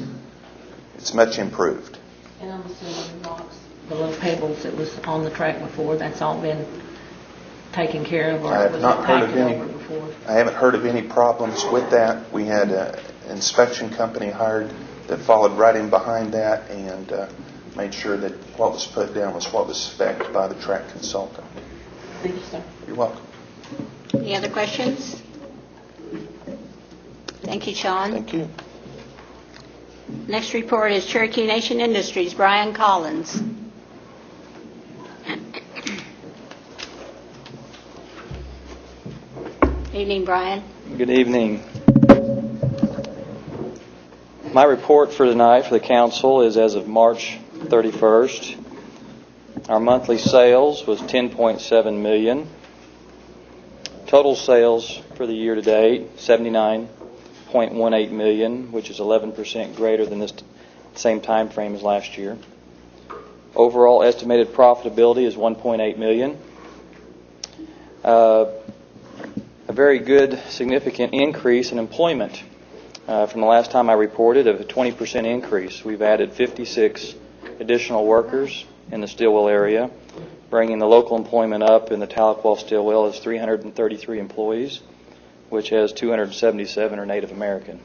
much improved. And I'm assuming the rocks, the little pebbles that was on the track before, that's all been taken care of, or I have was not it heard of packed any. over before? I haven't heard of any problems with that. We had an inspection company hired that followed right in behind that and made sure that what was put down was what was spec'd by the track consultant. Thank you, sir. You're welcome. Any other questions? Thank you, Sean. Thank you. Next report is Cherokee Nation Industries, Brian Collins. Evening, Brian. Good evening. My report for tonight for the council is as of March 31st. Our monthly sales was $10.7 million. Total sales for the year to date, $79.18 million, which is 11% greater than this same time frame as last year. Overall estimated profitability is $1.8 million. A very good, significant increase in employment from the last time I reported, of a 20% increase. We've added 56 additional workers in the Stillwell area, bringing the local employment up in the Tahlequah Stillwell is 333 employees, which has 277 are Native American,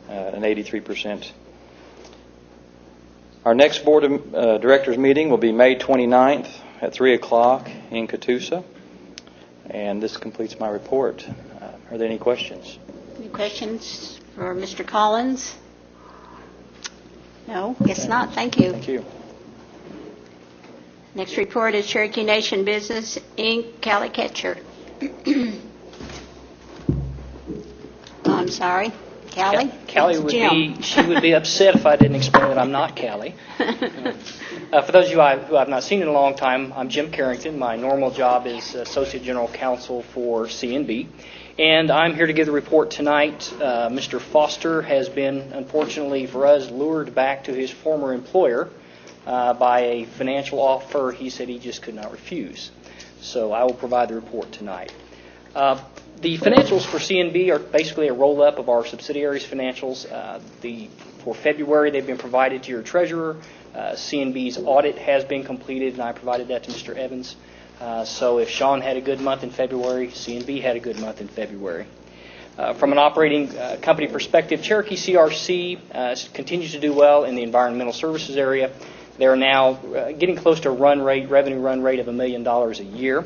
an 83%. Our next Board of Directors meeting will be May 29th at 3 o'clock in Catoosa. And this completes my report. Are there any questions? Any questions for Mr. Collins? No? Guess not. Thank you. Thank you. Next report is Cherokee Nation Business, Inc., Callie Ketcher. I'm sorry. Callie? Callie It's would Jim. she would be upset if I didn't explain that I'm not Callie. For those of you who I've not seen in a long time, I'm Jim Carrington. My normal job is Associate General Counsel for CNB. And I'm here to give the report tonight. Mr. Foster has been, unfortunately for us, lured back to his former employer by a financial offer he said he just could not refuse. So I will provide the report tonight. The financials for CNB are basically a roll-up of our subsidiaries' financials. For February, they've been provided to your treasurer. CNB's audit has been completed, and I provided that to Mr. Evans. So if Sean had a good month in February, CNB had a good month in February. From an operating company perspective, Cherokee CRC continues to do well in the environmental services area. They're now getting close to a revenue run rate of $1 million a year.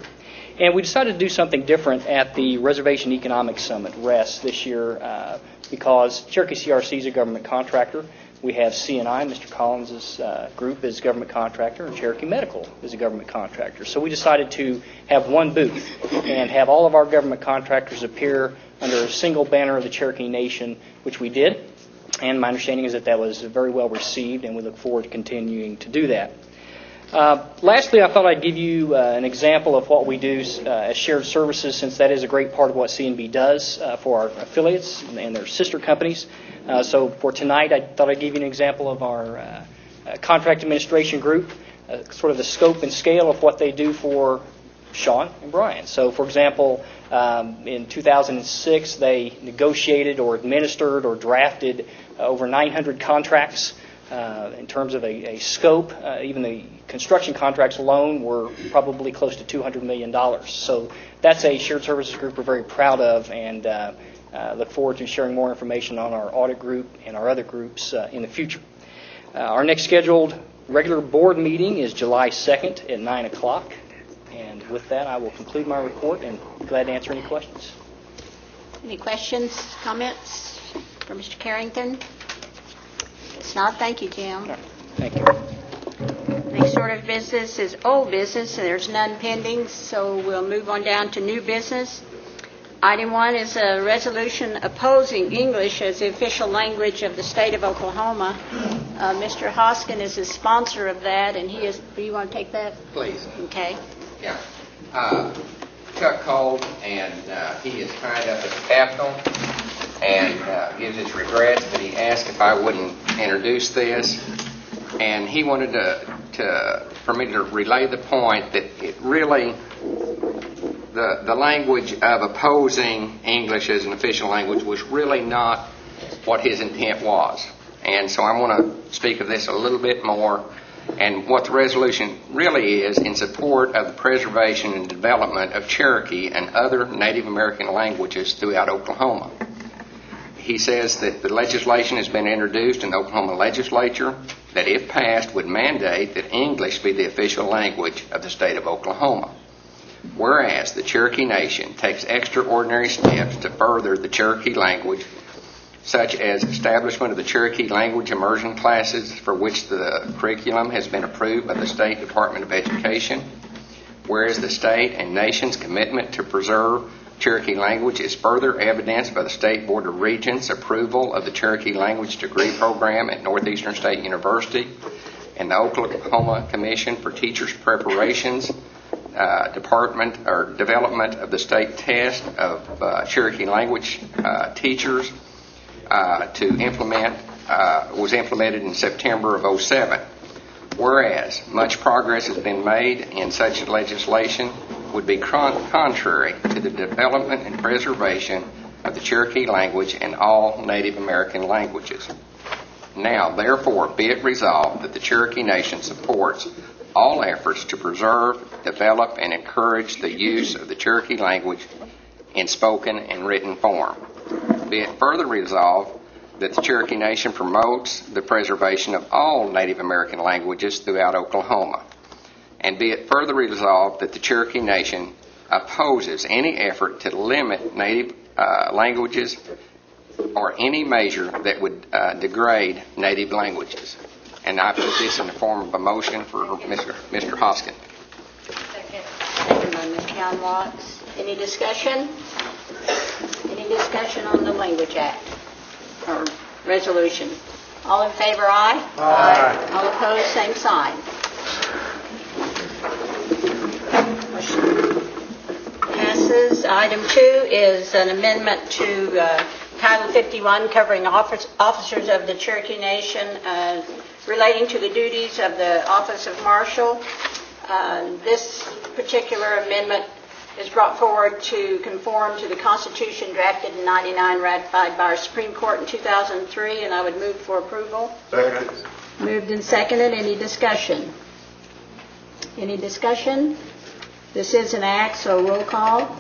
And we decided to do something different at the Reservation Economic Summit, RES, this year because Cherokee CRC is a government contractor. We have CNI, Mr. Collins' group, is a government contractor, and Cherokee Medical is a government contractor. So we decided to have one booth and have all of our government contractors appear under a single banner of the Cherokee Nation, which we did. And my understanding is that that was very well received, and we look forward to continuing to do that. Lastly, I thought I'd give you an example of what we do as shared services, since that is a great part of what CNB does for our affiliates and their sister companies. So for tonight, I thought I'd give you an example of our contract administration group, sort of the scope and scale of what they do for Sean and Brian. So, for example, in 2006, they negotiated or administered or drafted over 900 contracts. In terms of a scope, even the construction contracts alone were probably close to $200 million. So that's a shared services group we're very proud of, and look forward to sharing more information on our audit group and our other groups in the future. Our next scheduled regular board meeting is July 2nd at 9 o'clock. And with that, I will conclude my report and be glad to answer any questions. Any questions, comments for Mr. Carrington? If not, thank you, Jim. Thank you. Next order of business is old business, and there's none pending, so we'll move on down to new business. Item 1 is a resolution opposing English as the official language of the state of Oklahoma. Mr. Hoskin is the sponsor of that, and he is. Do you want to take that? Please. Okay. Yeah. Chuck called, and he is tied up at the Capitol, and gives his regrets, but he asked if I wouldn't introduce this, and he wanted for me to relay the point that it really, the language of opposing English as an official language was really not what his intent was. And so I want to speak of this a little bit more, and what the resolution really is in support of the preservation and development of Cherokee and other Native American languages throughout Oklahoma. He says that the legislation has been introduced in the Oklahoma legislature that, if passed, would mandate that English be the official language of the state of Oklahoma. Whereas the Cherokee Nation takes extraordinary steps to further the Cherokee language, such as establishment of the Cherokee language immersion classes, for which the curriculum has been approved by the State Department of Education. Whereas the state and nation's commitment to preserve Cherokee language is further evidenced by the State Board of Regents' approval of the Cherokee language degree program at Northeastern State University and the Oklahoma Commission for Teachers' Preparations department or development of the state test of Cherokee language teachers to implement was implemented in September of '07. Whereas much progress has been made in such legislation would be contrary to the development and preservation of the Cherokee language and all Native American languages. Now, therefore, be it resolved that the Cherokee Nation supports all efforts to preserve, develop, and encourage the use of the Cherokee language in spoken and written form. Be it further resolved that the Cherokee Nation promotes the preservation of all Native American languages throughout Oklahoma. And be it further resolved that the Cherokee Nation opposes any effort to limit Native languages or any measure that would degrade Native languages. And I put this in the form of a motion for Mr. Hoskin. Second by Ms. John Watts. Any discussion? Any discussion on the Language Act or resolution? All in favor, aye? Aye. All opposed, same sign. Motion passes. Item 2 is an amendment to Title 51 covering officers of the Cherokee Nation relating to the duties of the Office of Marshal. This particular amendment is brought forward to conform to the Constitution drafted in '99, ratified by our Supreme Court in 2003, and I would move for approval. Second. Moved and seconded. Any discussion? Any discussion? This is an act, so roll call.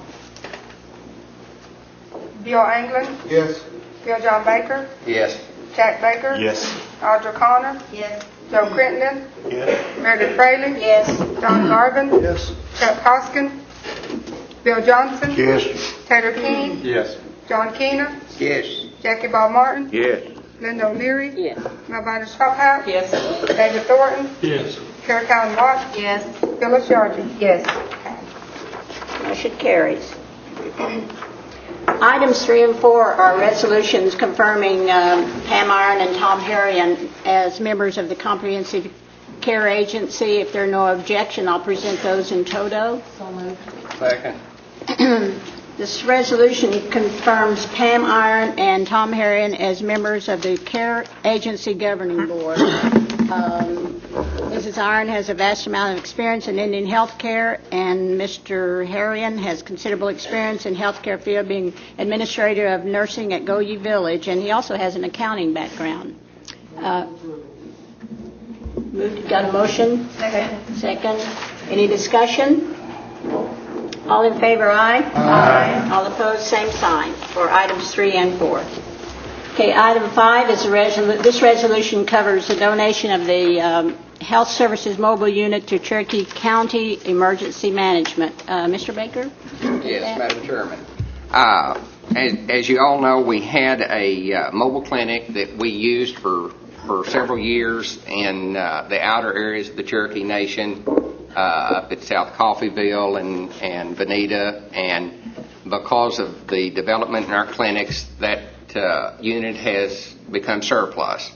Bill Anglin, Yes. Bill John Baker, Yes. Jack Baker, Yes. Audra Connor, Yes. Joe Crittenden, Yes. Meredith Fraley, Yes. John Garvin, Yes. Chuck Hoskin, Bill Johnson, Yes. Taylor King, Yes. John Keener, Yes. Jackie Ball Martin, Yes. Linda O'Leary, Yes. Melvina Shophouse, Yes. David Thornton, Yes. Carrie Cowan Watts, Yes. Phyllis Yardy. Yes. Motion carries. Items 3 and 4 are resolutions confirming Pam Iron and Tom Harrion as members of the Comprehensive Care Agency. If there are no objection, I'll present those in toto. So moved. Second. This resolution confirms Pam Iron and Tom Harrion as members of the Care Agency Governing Board. Mrs. Iron has a vast amount of experience in Indian health care, and Mr. Harrion has considerable experience in healthcare field, being administrator of nursing at Goye Village, and he also has an accounting background. Got a motion? Second. Any discussion? All in favor, aye? Aye. All opposed, same sign for items 3 and 4. Okay, item 5 is this resolution covers the donation of the Health Services Mobile Unit to Cherokee County Emergency Management. Mr. Baker? Yes, Madam Chairman. As you all know, we had a mobile clinic that we used for several years in the outer areas of the Cherokee Nation, up at South Coffeyville and Bonita, and because of the development in our clinics, that unit has become surplus.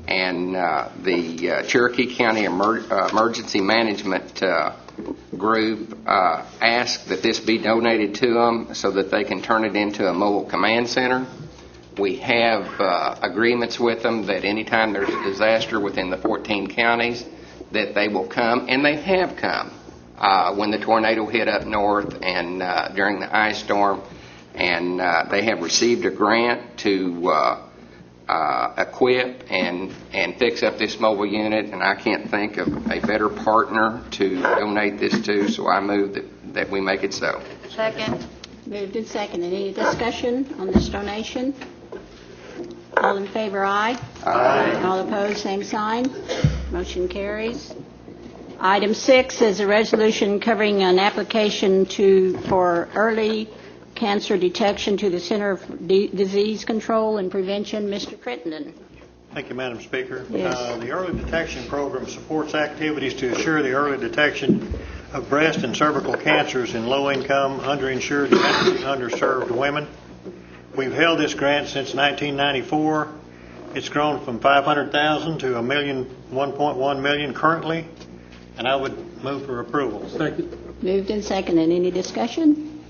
And the Cherokee County Emergency Management Group asked that this be donated to them so that they can turn it into a mobile command center. We have agreements with them that anytime there's a disaster within the 14 counties, that they will come, and they have come when the tornado hit up north and during the ice storm, and they have received a grant to equip and fix up this mobile unit, and I can't think of a better partner to donate this to, so I move that we make it so. Second. Moved and seconded. Any discussion on this donation? All in favor, aye. Aye. All opposed, same sign. Motion carries. Item 6 is a resolution covering an application for early cancer detection to the Center of Disease Control and Prevention. Mr. Crittenden. Thank you, Madam Speaker. Yes. The Early Detection Program supports activities to assure the early detection of breast and cervical cancers in low-income, underinsured, and underserved women. We've held this grant since 1994. It's grown from $500,000 to $1.1 million currently, and I would move for approval. Second. Moved and seconded. Any discussion?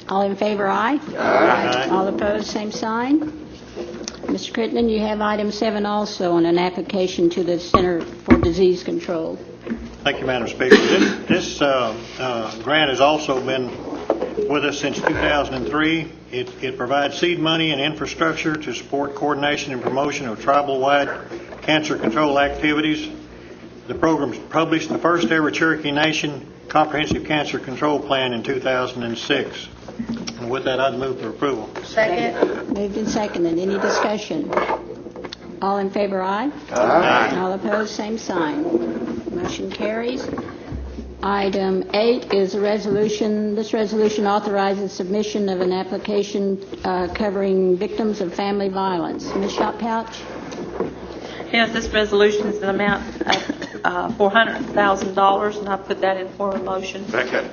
All in favor, aye. Aye. All opposed, same sign. Mr. Crittenden, you have item 7 also on an application to the Center for Disease Control. Thank you, Madam Speaker. This grant has also been with us since 2003. It provides seed money and infrastructure to support coordination and promotion of tribal-wide cancer control activities. The program published the first ever Cherokee Nation Comprehensive Cancer Control Plan in 2006. And with that, I'd move for approval. Second. Moved and seconded. Any discussion? All in favor, aye. Aye. All opposed, same sign. Motion carries. Item 8 is a resolution. This resolution authorizes submission of an application covering victims of family violence. Ms. Shop-Pouch? Yes, this resolution is an amount of $400,000, and I put that in form of motion. Second.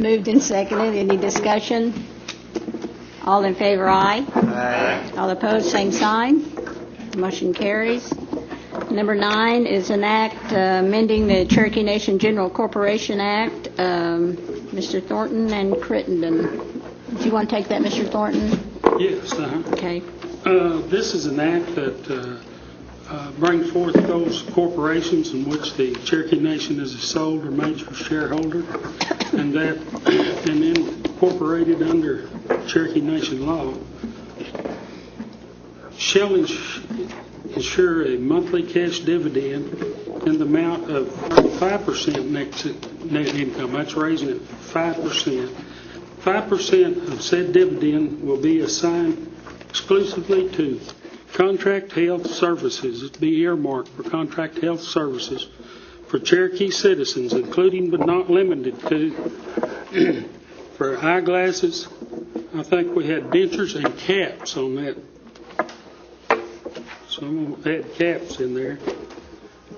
Moved and seconded. Any discussion? All in favor, aye. Aye. All opposed, same sign. Motion carries. Number 9 is an act amending the Cherokee Nation General Corporation Act. Mr. Thornton and Crittenden. Do you want to take that, Mr. Thornton? Yes. Okay. This is an act that brings forth those corporations in which the Cherokee Nation is a sole or major shareholder, and incorporated under Cherokee Nation law, shall ensure a monthly cash dividend in the amount of 35% net income. That's raising it 5%. 5% of said dividend will be assigned exclusively to contract health services. It'll be earmarked for contract health services for Cherokee citizens, including but not limited to for eyeglasses. I think we had dentures and caps on that. So I'm going to add caps in there.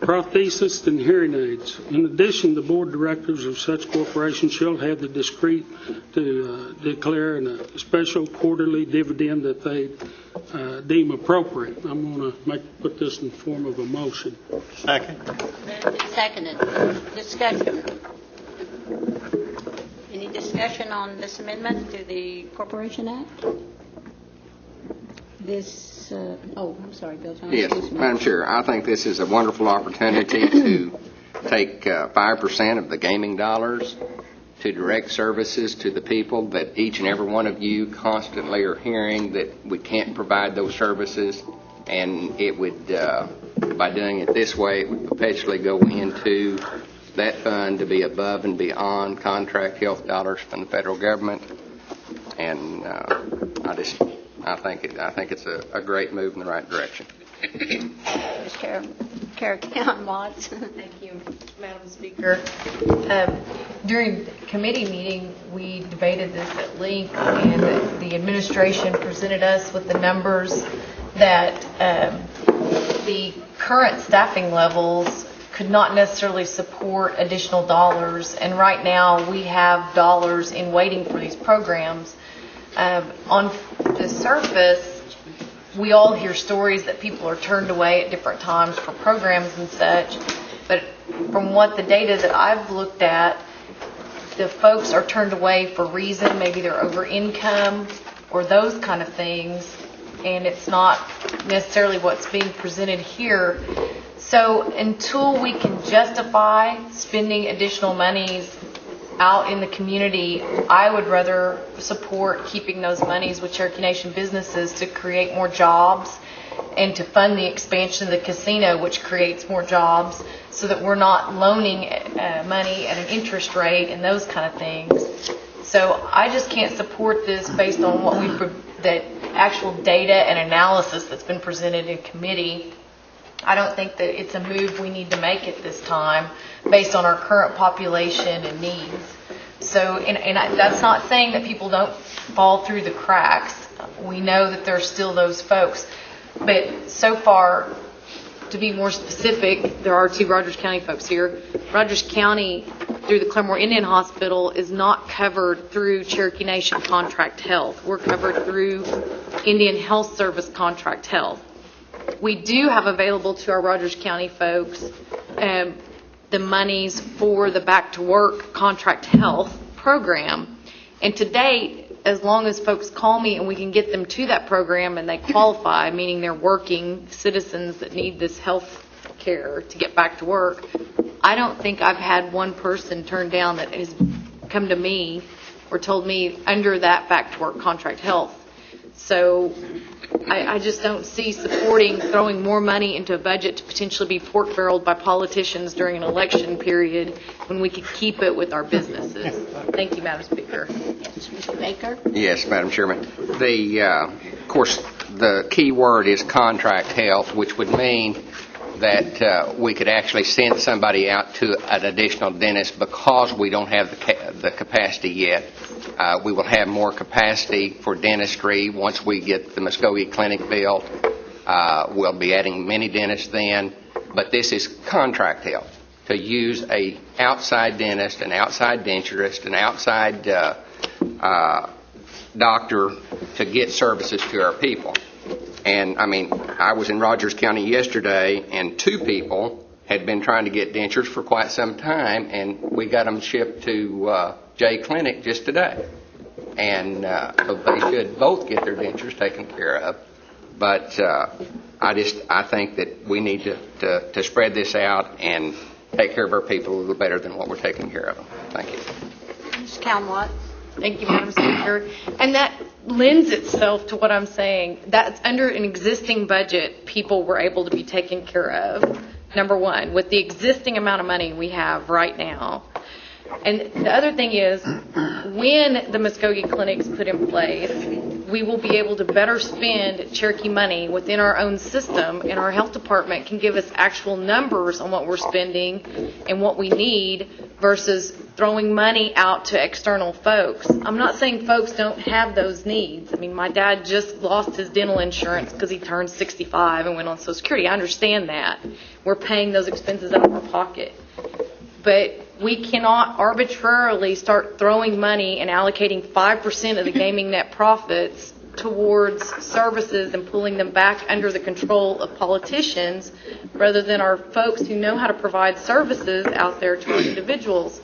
Prosthesists and hearing aids. In addition, the board of directors of such corporations shall have the discreet to declare a special quarterly dividend that they deem appropriate. I'm going to put this in the form of a motion. Second. Moved and seconded. Discussion. Any discussion on this amendment to the Corporation Act? This, I'm sorry, Bill Johnson. Yes, Madam Chair, I think this is a wonderful opportunity to take 5% of the gaming dollars to direct services to the people that each and every one of you constantly are hearing that we can't provide those services, and it would, by doing it this way, it would perpetually go into that fund to be above and beyond contract health dollars from the federal government, and I think it's a great move in the right direction. Ms. Karen Watts. Thank you, Madam Speaker. During committee meeting, we debated this at length, and the administration presented us with the numbers that the current staffing levels could not necessarily support additional dollars, and right now we have dollars in waiting for these programs. On the surface, we all hear stories that people are turned away at different times for programs and such, but from what the data that I've looked at, the folks are turned away for reason, maybe they're over income or those kind of things, and it's not necessarily what's being presented here. So until we can justify spending additional monies out in the community, I would rather support keeping those monies with Cherokee Nation businesses to create more jobs and to fund the expansion of the casino, which creates more jobs, so that we're not loaning money at an interest rate and those kind of things. So I just can't support this based on what that actual data and analysis that's been presented in committee. I don't think that it's a move we need to make at this time based on our current population and needs. So, that's not saying that people don't fall through the cracks. We know that there's still those folks. But so far, to be more specific, there are 2 Rogers County folks here. Rogers County, through the Claremore Indian Hospital, is not covered through Cherokee Nation Contract Health. We're covered through Indian Health Service Contract Health. We do have available to our Rogers County folks the monies for the Back to Work Contract Health program. And to date, as long as folks call me and we can get them to that program and they qualify, meaning they're working citizens that need this health care to get back to work, I don't think I've had one person turn down that has come to me or told me under that Back to Work Contract Health. So I just don't see supporting throwing more money into a budget to potentially be pork-barreled by politicians during an election period when we could keep it with our businesses. Thank you, Madam Speaker. Yes, Mr. Baker? Yes, Madam Chairman. Of course, the key word is contract health, which would mean that we could actually send somebody out to an additional dentist because we don't have the capacity yet. We will have more capacity for dentistry once we get the Muskogee Clinic built. We'll be adding many dentists then, but this is contract health, to use a outside dentist, an outside denturist, an outside doctor to get services to our people. And, I mean, I was in Rogers County yesterday, and 2 people had been trying to get dentures for quite some time, and we got them shipped to Jay Clinic just today. And so they should both get their dentures taken care of. But I think that we need to spread this out and take care of our people a little better than what we're taking care of them. Thank you. Ms. Calmwatt? Thank you, Madam Speaker. And that lends itself to what I'm saying. That's under an existing budget, people were able to be taken care of, number one, with the existing amount of money we have right now. And the other thing is, when the Muskogee Clinic's put in place, we will be able to better spend Cherokee money within our own system, and our health department can give us actual numbers on what we're spending and what we need versus throwing money out to external folks. I'm not saying folks don't have those needs. I mean, my dad just lost his dental insurance because he turned 65 and went on Social Security. I understand that. We're paying those expenses out of our pocket. But we cannot arbitrarily start throwing money and allocating 5% of the gaming net profits towards services and pulling them back under the control of politicians rather than our folks who know how to provide services out there to our individuals.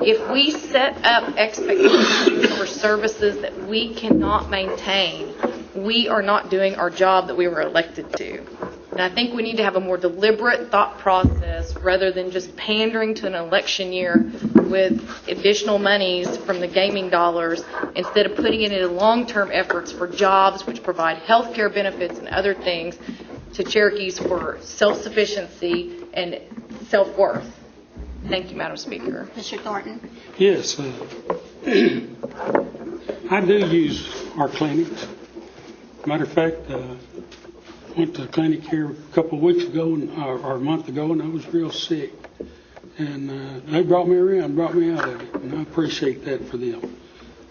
If we set up expectations for services that we cannot maintain, we are not doing our job that we were elected to. And I think we need to have a more deliberate thought process rather than just pandering to an election year with additional monies from the gaming dollars instead of putting it into long-term efforts for jobs which provide health care benefits and other things to Cherokees for self-sufficiency and self-worth. Thank you, Madam Speaker. Mr. Thornton? Yes, I do use our clinics. Matter of fact, went to a clinic here a couple of weeks ago, or a month ago, and I was real sick. And they brought me around, brought me out of it, and I appreciate that for them.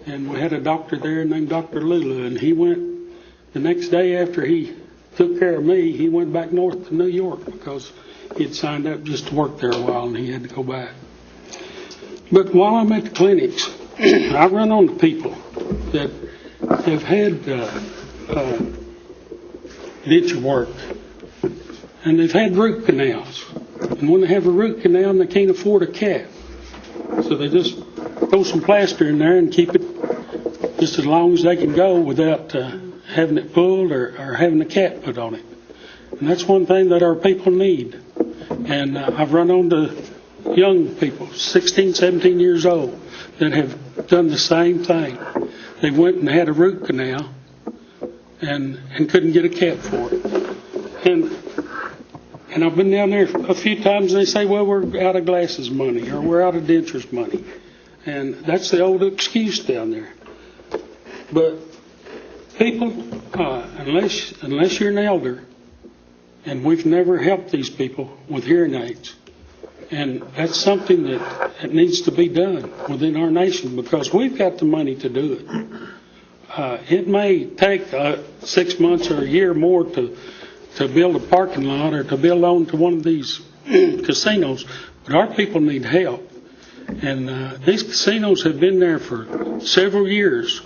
And we had a doctor there named Dr. Lulu, and he went, the next day after he took care of me, he went back north to New York because he'd signed up just to work there a while, and he had to go back. But while I'm at the clinics, I run on to people that have had denture work, and they've had root canals. And when they have a root canal, they can't afford a cap. So they just throw some plaster in there and keep it just as long as they can go without having it pulled or having a cap put on it. And that's one thing that our people need. And I've run on to young people, 16, 17 years old, that have done the same thing. They went and had a root canal and couldn't get a cap for it. And I've been down there a few times, and they say, well, we're out of glasses money, or we're out of dentures money. And that's the old excuse down there. But people, unless you're an elder, and we've never helped these people with hearing aids, and that's something that needs to be done within our nation because we've got the money to do it. It may take 6 months or a year more to build a parking lot or to build on to one of these casinos, but our people need help. And these casinos have been there for several years,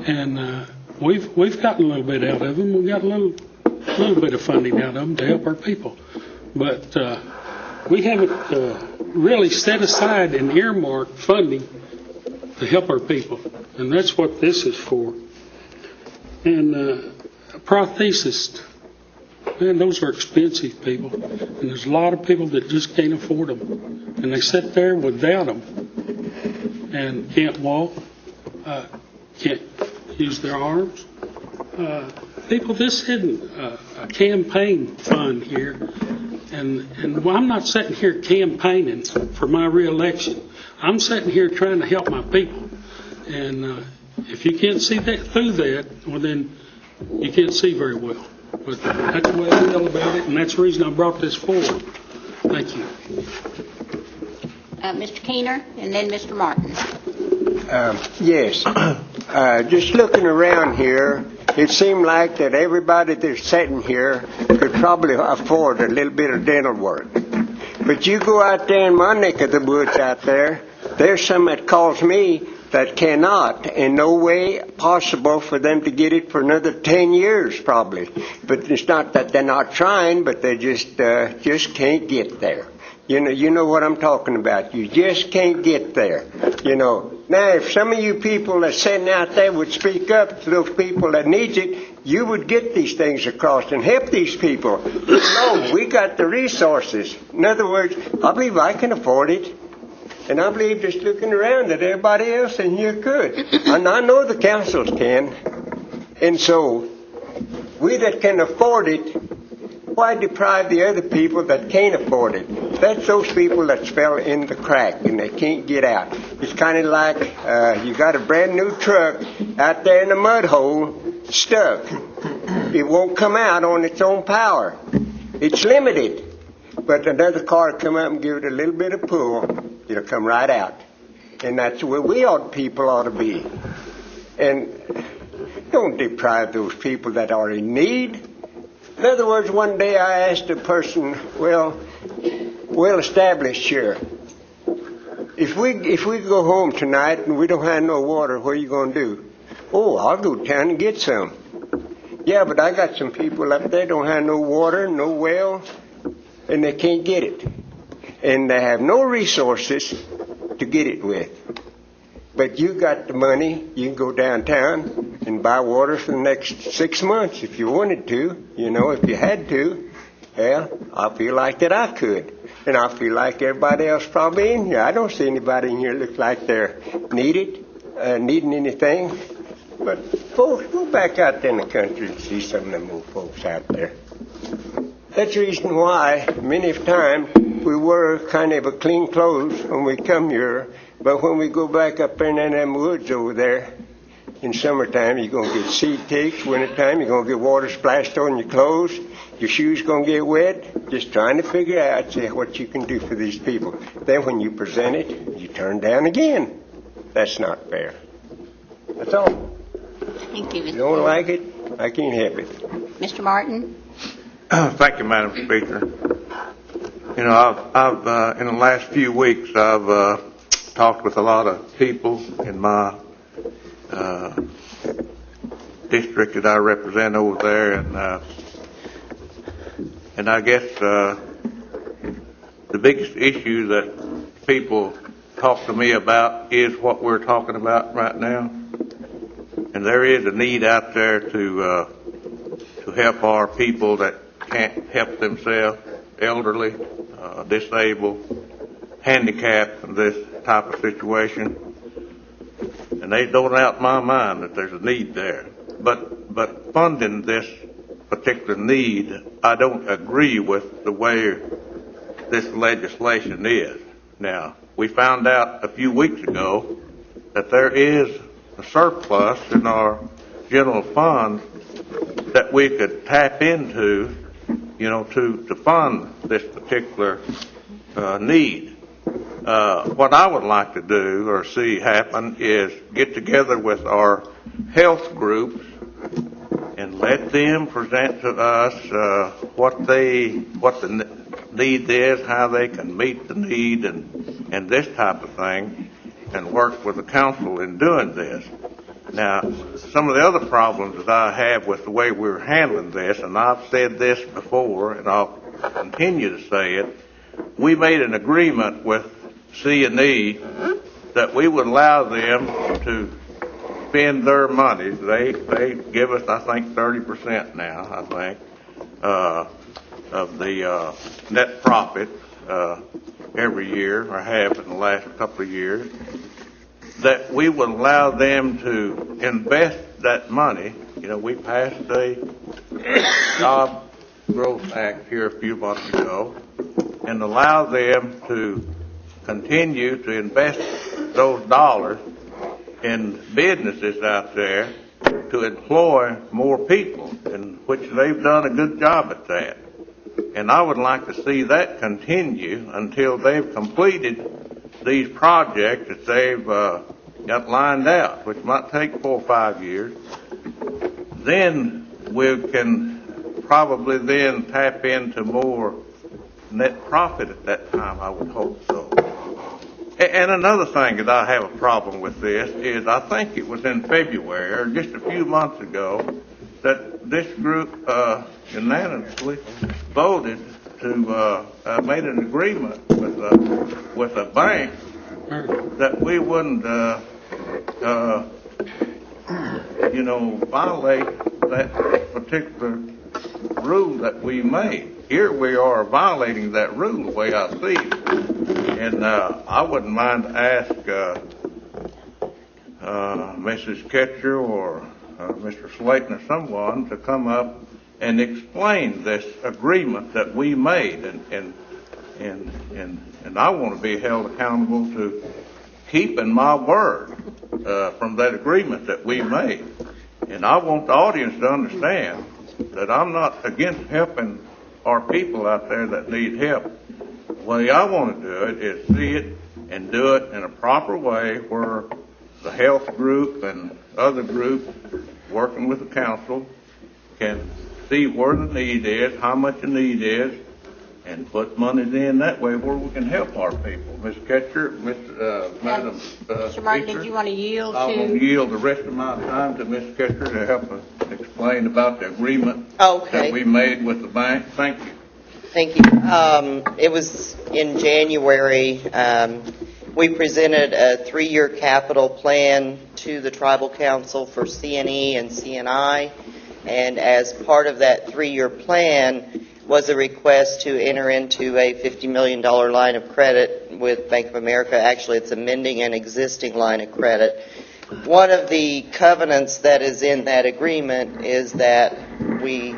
and we've gotten a little bit out of them. We've got a little bit of funding out of them to help our people. But we haven't really set aside and earmarked funding to help our people, and that's what this is for. And a prosthesist, man, those are expensive, people, and there's a lot of people that just can't afford them, and they sit there without them and can't walk, can't use their arms. People, this isn't a campaign fund here, and well, I'm not sitting here campaigning for my reelection. I'm sitting here trying to help my people, and if you can't see that through that, well then you can't see very well. But that's the way I feel about it, and that's the reason I brought this forward. Thank you. Mr. Keener, and then Mr. Martin. Yes. Just looking around here, it seemed like that everybody that's sitting here could probably afford a little bit of dental work. But you go out there in my neck of the woods out there, there's some that calls me that cannot, in no way possible for them to get it for another 10 years probably. But it's not that they're not trying, but they just can't get there. You know what I'm talking about. You just can't get there. Now, if some of you people that's sitting out there would speak up to those people that needs it, you would get these things across and help these people. No, we got the resources. In other words, I believe I can afford it. And I believe just looking around that everybody else in here could. And I know the councils can. And so, we that can afford it, why deprive the other people that can't afford it? That's those people that fell in the crack and they can't get out. It's kind of like you got a brand new truck out there in a mud hole, stuck. It won't come out on its own power. It's limited. But another car will come up and give it a little bit of pull, it'll come right out. And that's where people ought to be. And don't deprive those people that are in need. In other words, one day I asked a person, well established here, if we go home tonight and we don't have no water, what are you going to do? Oh, I'll go down and get some. Yeah, but I got some people up there don't have no water, no well, and they can't get it. And they have no resources to get it with. But you got the money, you can go downtown and buy water for the next 6 months if you wanted to, if you had to. Well, I feel like that I could. And I feel like everybody else probably in here. I don't see anybody in here look like they're needing anything. But folks, go back out there in the country and see some of them old folks out there. That's the reason why many times we wear kind of a clean clothes when we come here, but when we go back up in them woods over there, in summertime you're going to get seed ticks, wintertime you're going to get water splashed on your clothes, your shoes going to get wet, just trying to figure out what you can do for these people. Then when you present it, you turn down again. That's not fair. That's all. Thank you, Mr. If you don't like it, I can't help it. Mr. Martin? Thank you, Madam Speaker. I've in the last few weeks, I've talked with a lot of people in my district that I represent over there, and I guess the biggest issue that people talk to me about is what we're talking about right now. And there is a need out there to help our people that can't help themselves, elderly, disabled, handicapped, in this type of situation. And they don't doubt my mind that there's a need there. But funding this particular need, I don't agree with the way this legislation is. Now, we found out a few weeks ago that there is a surplus in our general fund that we could tap into, to fund this particular need. What I would like to do or see happen is get together with our health groups and let them present to us what the need is, how they can meet the need, and this type of thing, and work with the council in doing this. Now, some of the other problems that I have with the way we're handling this, and I've said this before, and I'll continue to say it, we made an agreement with C&E that we would allow them to spend their money. They give us, I think, 30% now, I think, of the net profit every year, or have in the last couple of years, that we would allow them to invest that money. You know, we passed a Job Growth Act here a few months ago, and allow them to continue to invest those dollars in businesses out there to employ more people, in which they've done a good job at that. And I would like to see that continue until they've completed these projects that they've got lined out, which might take 4 or 5 years. Then we can probably then tap into more net profit at that time, I would hope so. And another thing that I have a problem with this is, I think it was in February, or just a few months ago, that this group unanimously voted to made an agreement with a bank that we wouldn't violate that particular rule that we made. Here we are violating that rule the way I see it. And I wouldn't mind to ask Mrs. Ketcher or Mr. Slayton or someone to come up and explain this agreement that we made. And I want to be held accountable to keeping my word from that agreement that we made. And I want the audience to understand that I'm not against helping our people out there that need help. The way I want to do it is see it and do it in a proper way where the health group and other groups working with the council can see where the need is, how much the need is, and put money in that way where we can help our people. Ms. Ketcher, Madam Mr. Martin, Speaker, did you want to yield I will to? yield the rest of my time to Ms. Ketcher to help us explain about the agreement Okay. that we made with the bank. Thank you. Thank you. It was in January. We presented a 3-year capital plan to the Tribal Council for C&E and CNI, and as part of that 3-year plan was a request to enter into a $50 million line of credit with Bank of America. Actually, it's amending an existing line of credit. One of the covenants that is in that agreement is that we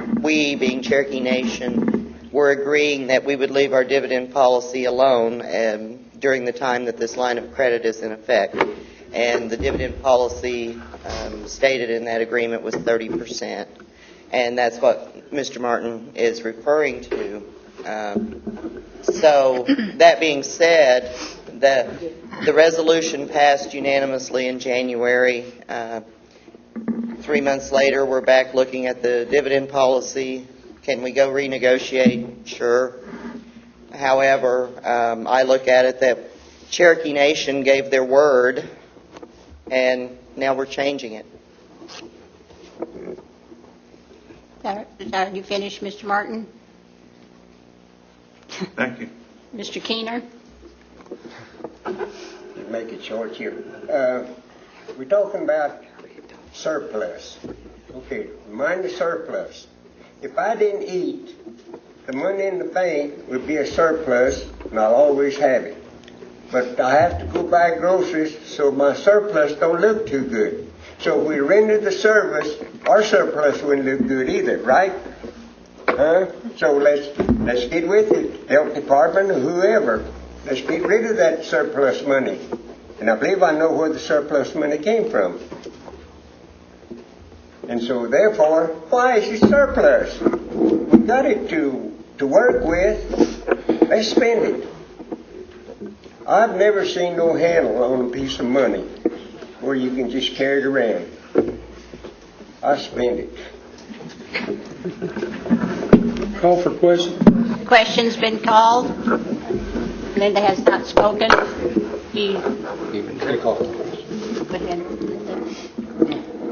being Cherokee Nation, were agreeing that we would leave our dividend policy alone during the time that this line of credit is in effect. And the dividend policy stated in that agreement was 30%. And that's what Mr. Martin is referring to. So that being said, the resolution passed unanimously in January. 3 months later, we're back looking at the dividend policy. Can we go renegotiate? Sure. However, I look at it that Cherokee Nation gave their word, and now we're changing it. Are you finished, Mr. Martin? Thank you. Mr. Keener? Make it short here. We're talking about surplus. Okay, mind the surplus. If I didn't eat, the money in the bank would be a surplus, and I'll always have it. But I have to go buy groceries, so my surplus don't look too good. So if we rendered the service, our surplus wouldn't look good either, right? So let's get with it, health department or whoever. Let's get rid of that surplus money. And I believe I know where the surplus money came from. And so therefore, why is it surplus? We got it to work with. They spend it. I've never seen no handle on a piece of money where you can just carry it around. I spend it. Call for question. Question's been called. Linda has not spoken. Go ahead.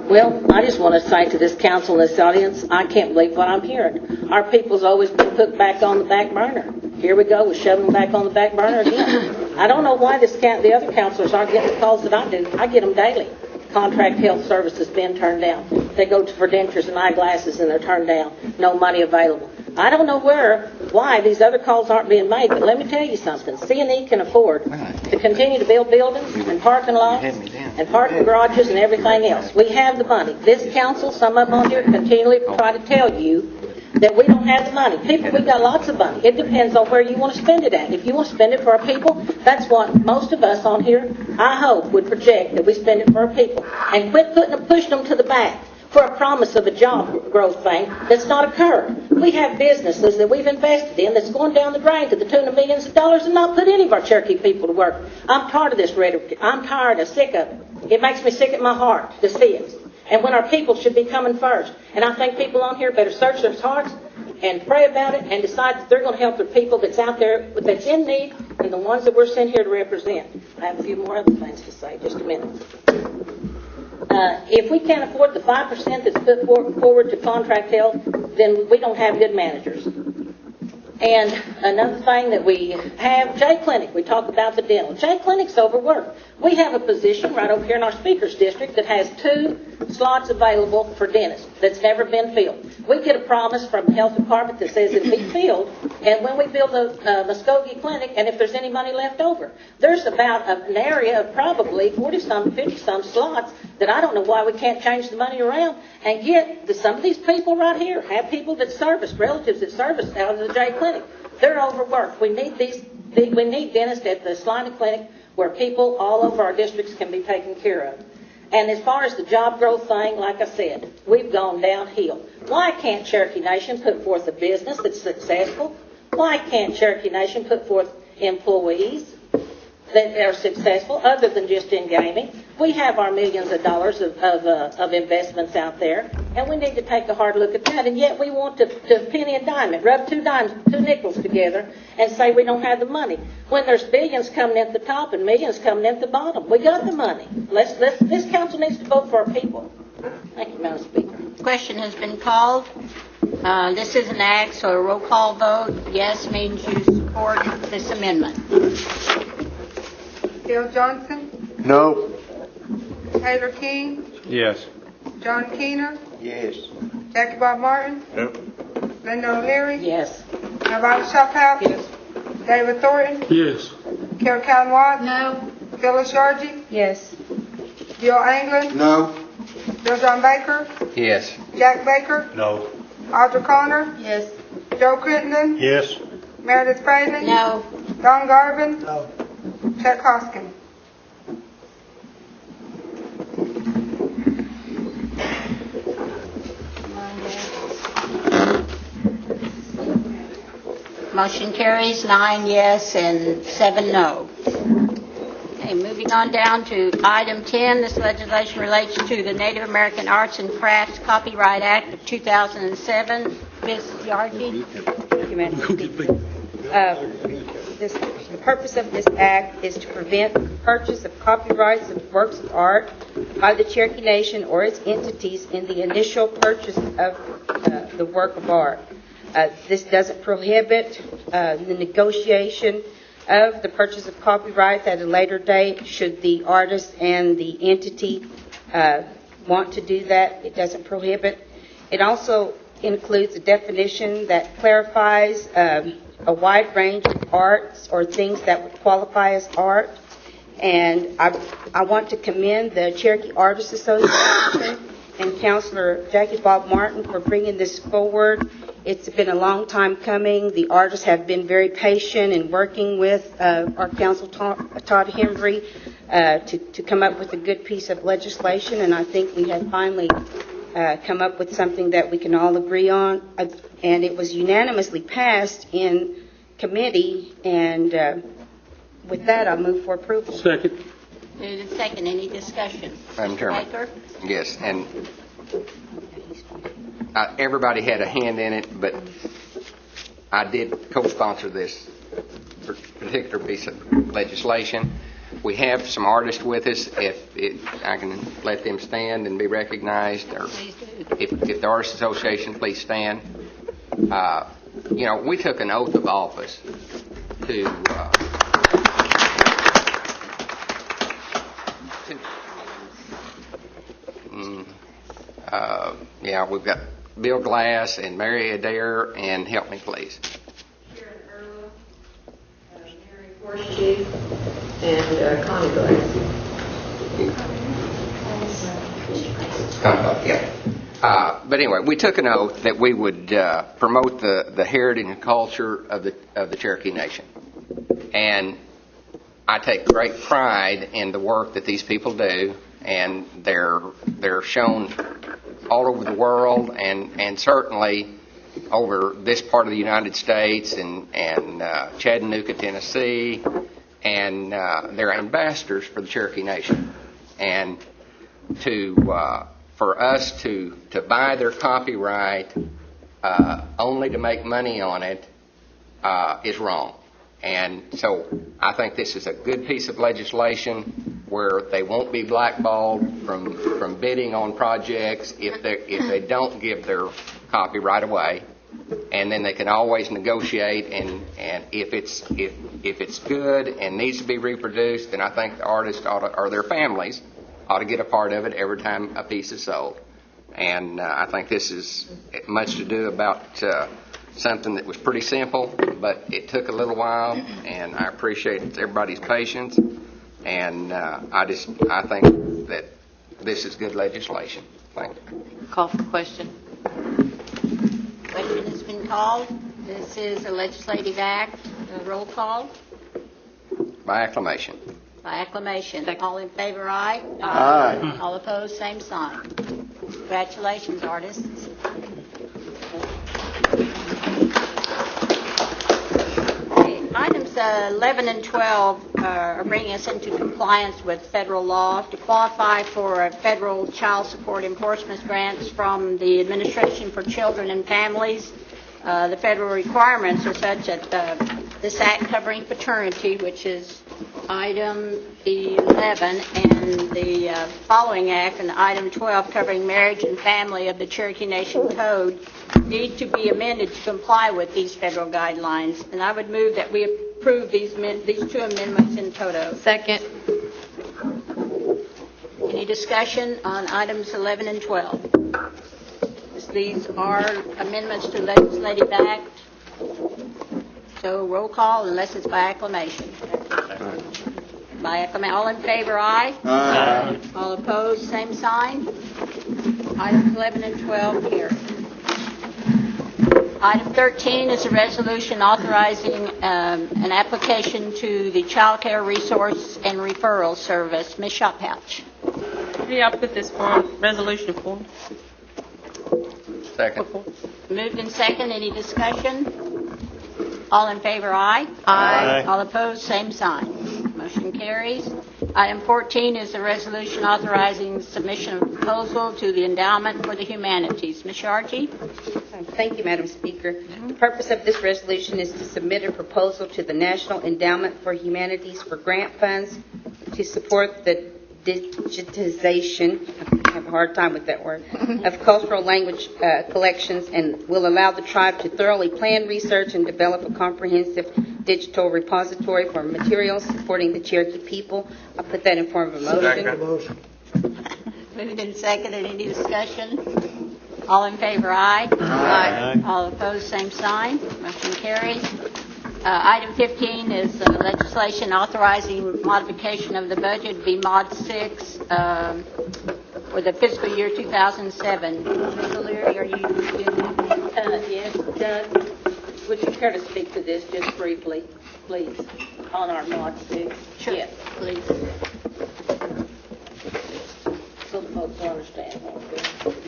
Well, I just want to say to this council and this audience, I can't believe what I'm hearing. Our people's always been put back on the back burner. Here we go, we're shoving them back on the back burner again. I don't know why the other counselors aren't getting the calls that I do. I get them daily. Contract health services being turned down. They go for dentures and eyeglasses and they're turned down. No money available. I don't know why these other calls aren't being made, but let me tell you something. C&E can afford to continue to build buildings and parking lots and parking garages and everything else. We have the money. This council, some of them on here, continually try to tell you that we don't have the money. People, we've got lots of money. It depends on where you want to spend it at. If you want to spend it for our people, that's what most of us on here, I hope, would project, that we spend it for our people. And quit pushing them to the back for a promise of a job growth thing that's not occurred. We have businesses that we've invested in that's going down the drain to the tune of millions of dollars and not put any of our Cherokee people to work. I'm tired of this rhetoric. I'm tired and sick of it. It makes me sick at my heart to see it. And when our people should be coming first. And I think people on here better search their hearts and pray about it and decide that they're going to help their people that's out there, that's in need, and the ones that we're sent here to represent. I have a few more other things to say. Just a minute. If we can't afford the 5% that's put forward to contract health, then we don't have good managers. And another thing that we have, J Clinic. We talked about the dental. J Clinic's overworked. We have a position right over here in our speaker's district that has 2 slots available for dentists that's never been filled. We get a promise from the health department that says it'll be filled, and when we build the Muskogee Clinic, and if there's any money left over, there's about an area of probably 40-some, 50-some slots that I don't know why we can't change the money around and get some of these people right here, have people that service, relatives that service out of the J Clinic. They're overworked. We need dentists at the Salina Clinic where people all over our districts can be taken care of. And as far as the job growth thing, like I said, we've gone downhill. Why can't Cherokee Nation put forth a business that's successful? Why can't Cherokee Nation put forth employees that are successful other than just in gaming? We have our millions of dollars of investments out there, and we need to take a hard look at that. And yet we want to penny a dime it, rub two nickels together and say we don't have the money. When there's billions coming in at the top and millions coming in at the bottom. We got the money. This council needs to vote for our people. Thank you, Madam Speaker. Question has been called. This is an act, so a roll call vote. Yes means you support this amendment. Bill Johnson, No. Taylor King, Yes. John Keener, Yes. Jackie Bob Martin, Nope. Linda O'Leary, Yes. Nevada Shophouse, Yes. David Thornton, Yes. Carol Callen Watts, No. Phyllis Yargy, Yes. Bill Anglin, No. Bill John Baker, Yes. Jack Baker, No. Audra Connor, Yes. Joe Crittenden, Yes. Meredith Fraley, No. Don Garvin, No. Chuck Hoskin. Motion carries 9 yes and 7 no. Okay, moving on down to item 10. This legislation relates to the Native American Arts and Crafts Copyright Act of 2007. Ms. Yargy? Thank you, Madam Speaker. The purpose of this act is to prevent the purchase of copyrights of works of art by the Cherokee Nation or its entities in the initial purchase of the work of art. This doesn't prohibit the negotiation of the purchase of copyrights at a later date should the artist and the entity want to do that. It doesn't prohibit. It also includes a definition that clarifies a wide range of arts or things that would qualify as art. And I want to commend the Cherokee Artists Association and Councilor Jackie Bob Martin for bringing this forward. It's been a long time coming. The artists have been very patient in working with our council, Todd Hembry, to come up with a good piece of legislation, and I think we have finally come up with something that we can all agree on. And it was unanimously passed in committee, and with that, I'll move for approval. Second. Moved and second. Any discussion? Madam Chairman. Baker? Yes, and everybody had a hand in it, but I did co-sponsor this particular piece of legislation. We have some artists with us. If I can let them stand and be recognized, or if the Artists Association, please stand. we took an oath of office to we've got Bill Glass and Mary Adair, and help me please. Sharon Earl, Mary Horseshoe, and Connie Glass. But anyway, we took an oath that we would promote the heritage and culture of the Cherokee Nation. And I take great pride in the work that these people do, and they're shown all over the world, and certainly over this part of the United States and Chattanooga, Tennessee, and they're ambassadors for the Cherokee Nation. And for us to buy their copyright only to make money on it is wrong. And so I think this is a good piece of legislation where they won't be blackballed from bidding on projects if they don't give their copyright away. And then they can always negotiate, and if it's good and needs to be reproduced, then I think the artists or their families ought to get a part of it every time a piece is sold. And I think this is much to do about something that was pretty simple, but it took a little while, and I appreciate everybody's patience. And I think that this is good legislation. Thank you. Call for question. Question has been called. This is a legislative act. Roll call By acclamation. by acclamation. All in favor, aye. Aye. All opposed, same sign. Congratulations, artists. Okay, items 11 and 12 are bringing us into compliance with federal law. To qualify for federal child support enforcement grants from the Administration for Children and Families, the federal requirements are such that this act covering paternity, which is item 11, and the following act, and item 12 covering marriage and family of the Cherokee Nation Code, need to be amended to comply with these federal guidelines. And I would move that we approve these two amendments in toto. Second. Any discussion on items 11 and 12? These are amendments to legislative act. So roll call unless it's by acclamation. By acclamation. All in favor, aye. Aye. All opposed, same sign. Items 11 and 12 here. Item 13 is a resolution authorizing an application to the Child Care Resource and Referral Service. Ms. Shopouch. Yeah, I'll put this form, resolution form. Second. Moved in second. Any discussion? All in favor, aye. Aye. All opposed, same sign. Motion carries. Item 14 is a resolution authorizing submission of proposal to the Endowment for the Humanities. Ms. Sharkey? Thank you, Madam Speaker. The purpose of this resolution is to submit a proposal to the National Endowment for Humanities for grant funds to support the digitization, I have a hard time with that word, of cultural language collections, and will allow the tribe to thoroughly plan, research, and develop a comprehensive digital repository for materials supporting the Cherokee people. I'll put that in form of a motion. Moved in second. Any discussion? All in favor, aye. Aye. All opposed, same sign. Motion carries. Item 15 is legislation authorizing modification of the budget, be Mod 6, for the fiscal year 2007. Ms. O'Leary, are you Yes, Doug, would you care to speak to this just briefly, please, on our Mod 6? Sure. Yes. Please. So the folks understand what we're doing.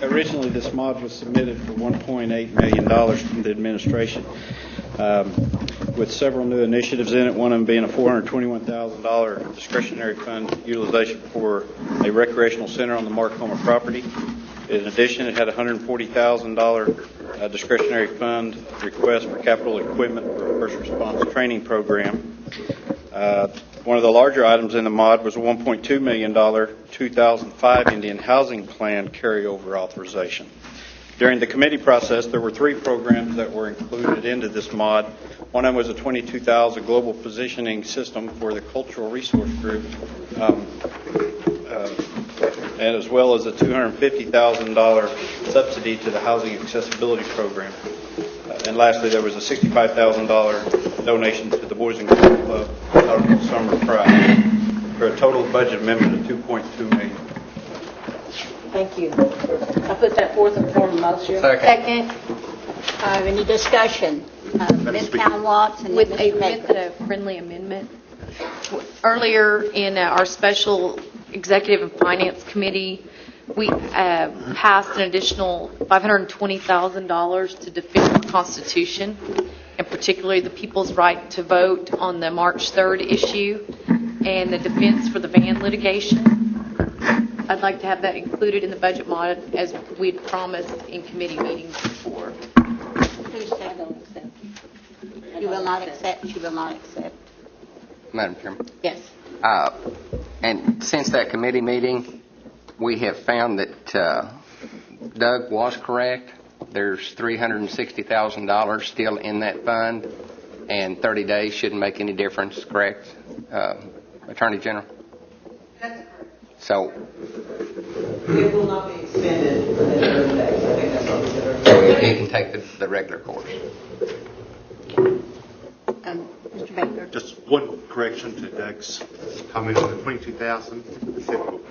Originally, this mod was submitted for $1.8 million from the administration, with several new initiatives in it, one of them being a $421,000 discretionary fund utilization for a recreational center on the Marcoma property. In addition, it had a $140,000 discretionary fund request for capital equipment for a first response training program. One of the larger items in the mod was a $1.2 million 2005 Indian Housing Plan carryover authorization. During the committee process, there were 3 programs that were included into this mod. One of them was a $22,000 global positioning system for the Cultural Resource Group, and as well as a $250,000 subsidy to the Housing Accessibility Program. And lastly, there was a $65,000 donation to the Boys and Girls Club out of the Summer Pride for a total budget amendment of $2.2 million. Thank you. I put that forth in form of motion. Second. Any discussion? Ms. Count Watts and With Mr. Baker. a friendly amendment. Earlier in our special Executive and Finance Committee, we passed an additional $520,000 to defend the Constitution, and particularly the people's right to vote on the March 3rd issue and the defense for the van litigation. I'd like to have that included in the budget mod as we'd promised in committee meetings before. Who said? You will not accept. You will not accept. Madam Chairman. Yes. And since that committee meeting, we have found that Doug was correct. There's $360,000 still in that fund, and 30 days shouldn't make any difference, correct, Attorney General? That's correct. So, It will not be extended within 30 days. I think that's what we did. so you can take the regular course. Mr. Baker. Just one correction to Doug's comment on the 22,000.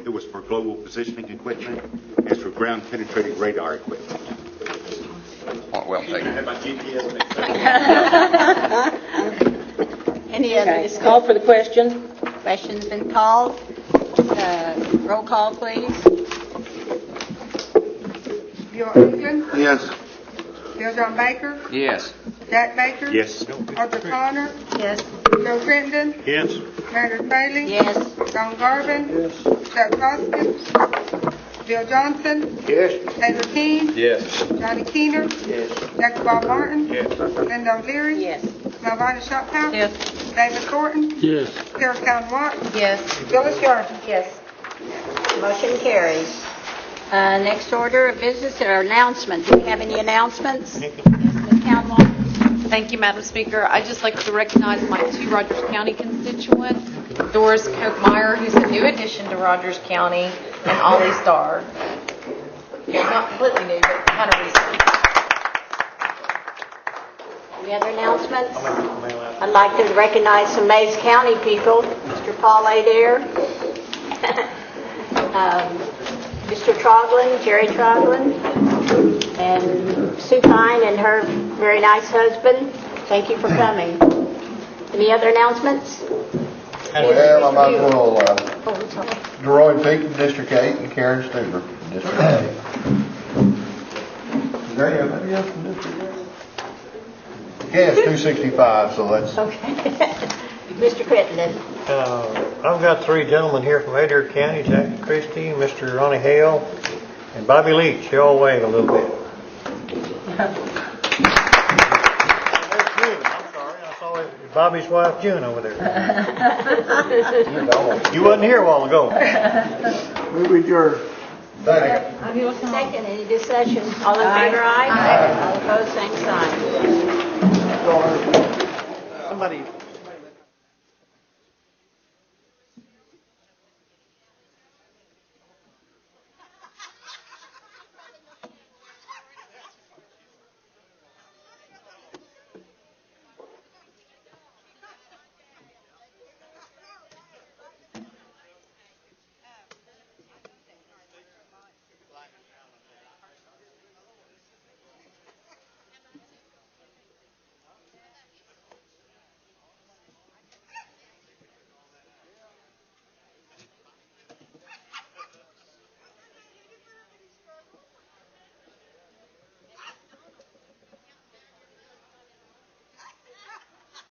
It was for global positioning equipment. It's for ground penetrating radar equipment. Well taken. Have my GPS mixed up. Any other Okay, discussion? call for the question. Question's been called. Roll call, please. Bill England, Yes. Bill John Baker, Yes. Jack Baker. Yes. Arthur Connor, Yes. Joe Crittenden, Yes. Meredith Bailey. Yes. John Garvin. Chuck Hoskins, Bill Johnson, Yes. Taylor Keane, Yes. Johnny Keener, Yes. Dr. Bob Martin, Yes. Linda O'Leary, Yes. Melvina Shophouse, Yes. David Thornton, Yes. Carol Count Watts, Yes. Phyllis Yarden. Yes. Motion carries. Next order of business are announcements. Do we have any announcements? Ms. Count. Thank you, Madam Speaker. I'd just like to recognize my 2 Rogers County constituents, Doris Kochmeyer, who's a new addition to Rogers County, and Ollie Starr. Not completely new, but kind of recent. Any other announcements? I'd like to recognize some Mays County people. Mr. Paul Adair, Mr. Troglin, Jerry Troglin, and Sue Pine and her very nice husband. Thank you for coming. Any other announcements? Well, I might as well, Oh, sorry. Deroy Peak of District 8 and Karen Stuber, District 8. Is there anybody else from District 8? Yeah, it's 265, so that's... Okay. Mr. Crittenden. I've got 3 gentlemen here from Adair County, Jack Christie, Mr. Ronnie Hale, and Bobby Leach. You all wave a little bit. Bobby's wife June over there. You wasn't here a while ago. Move adjourned. Second, any discussion? All in favor, aye? All opposed, same sign. Somebody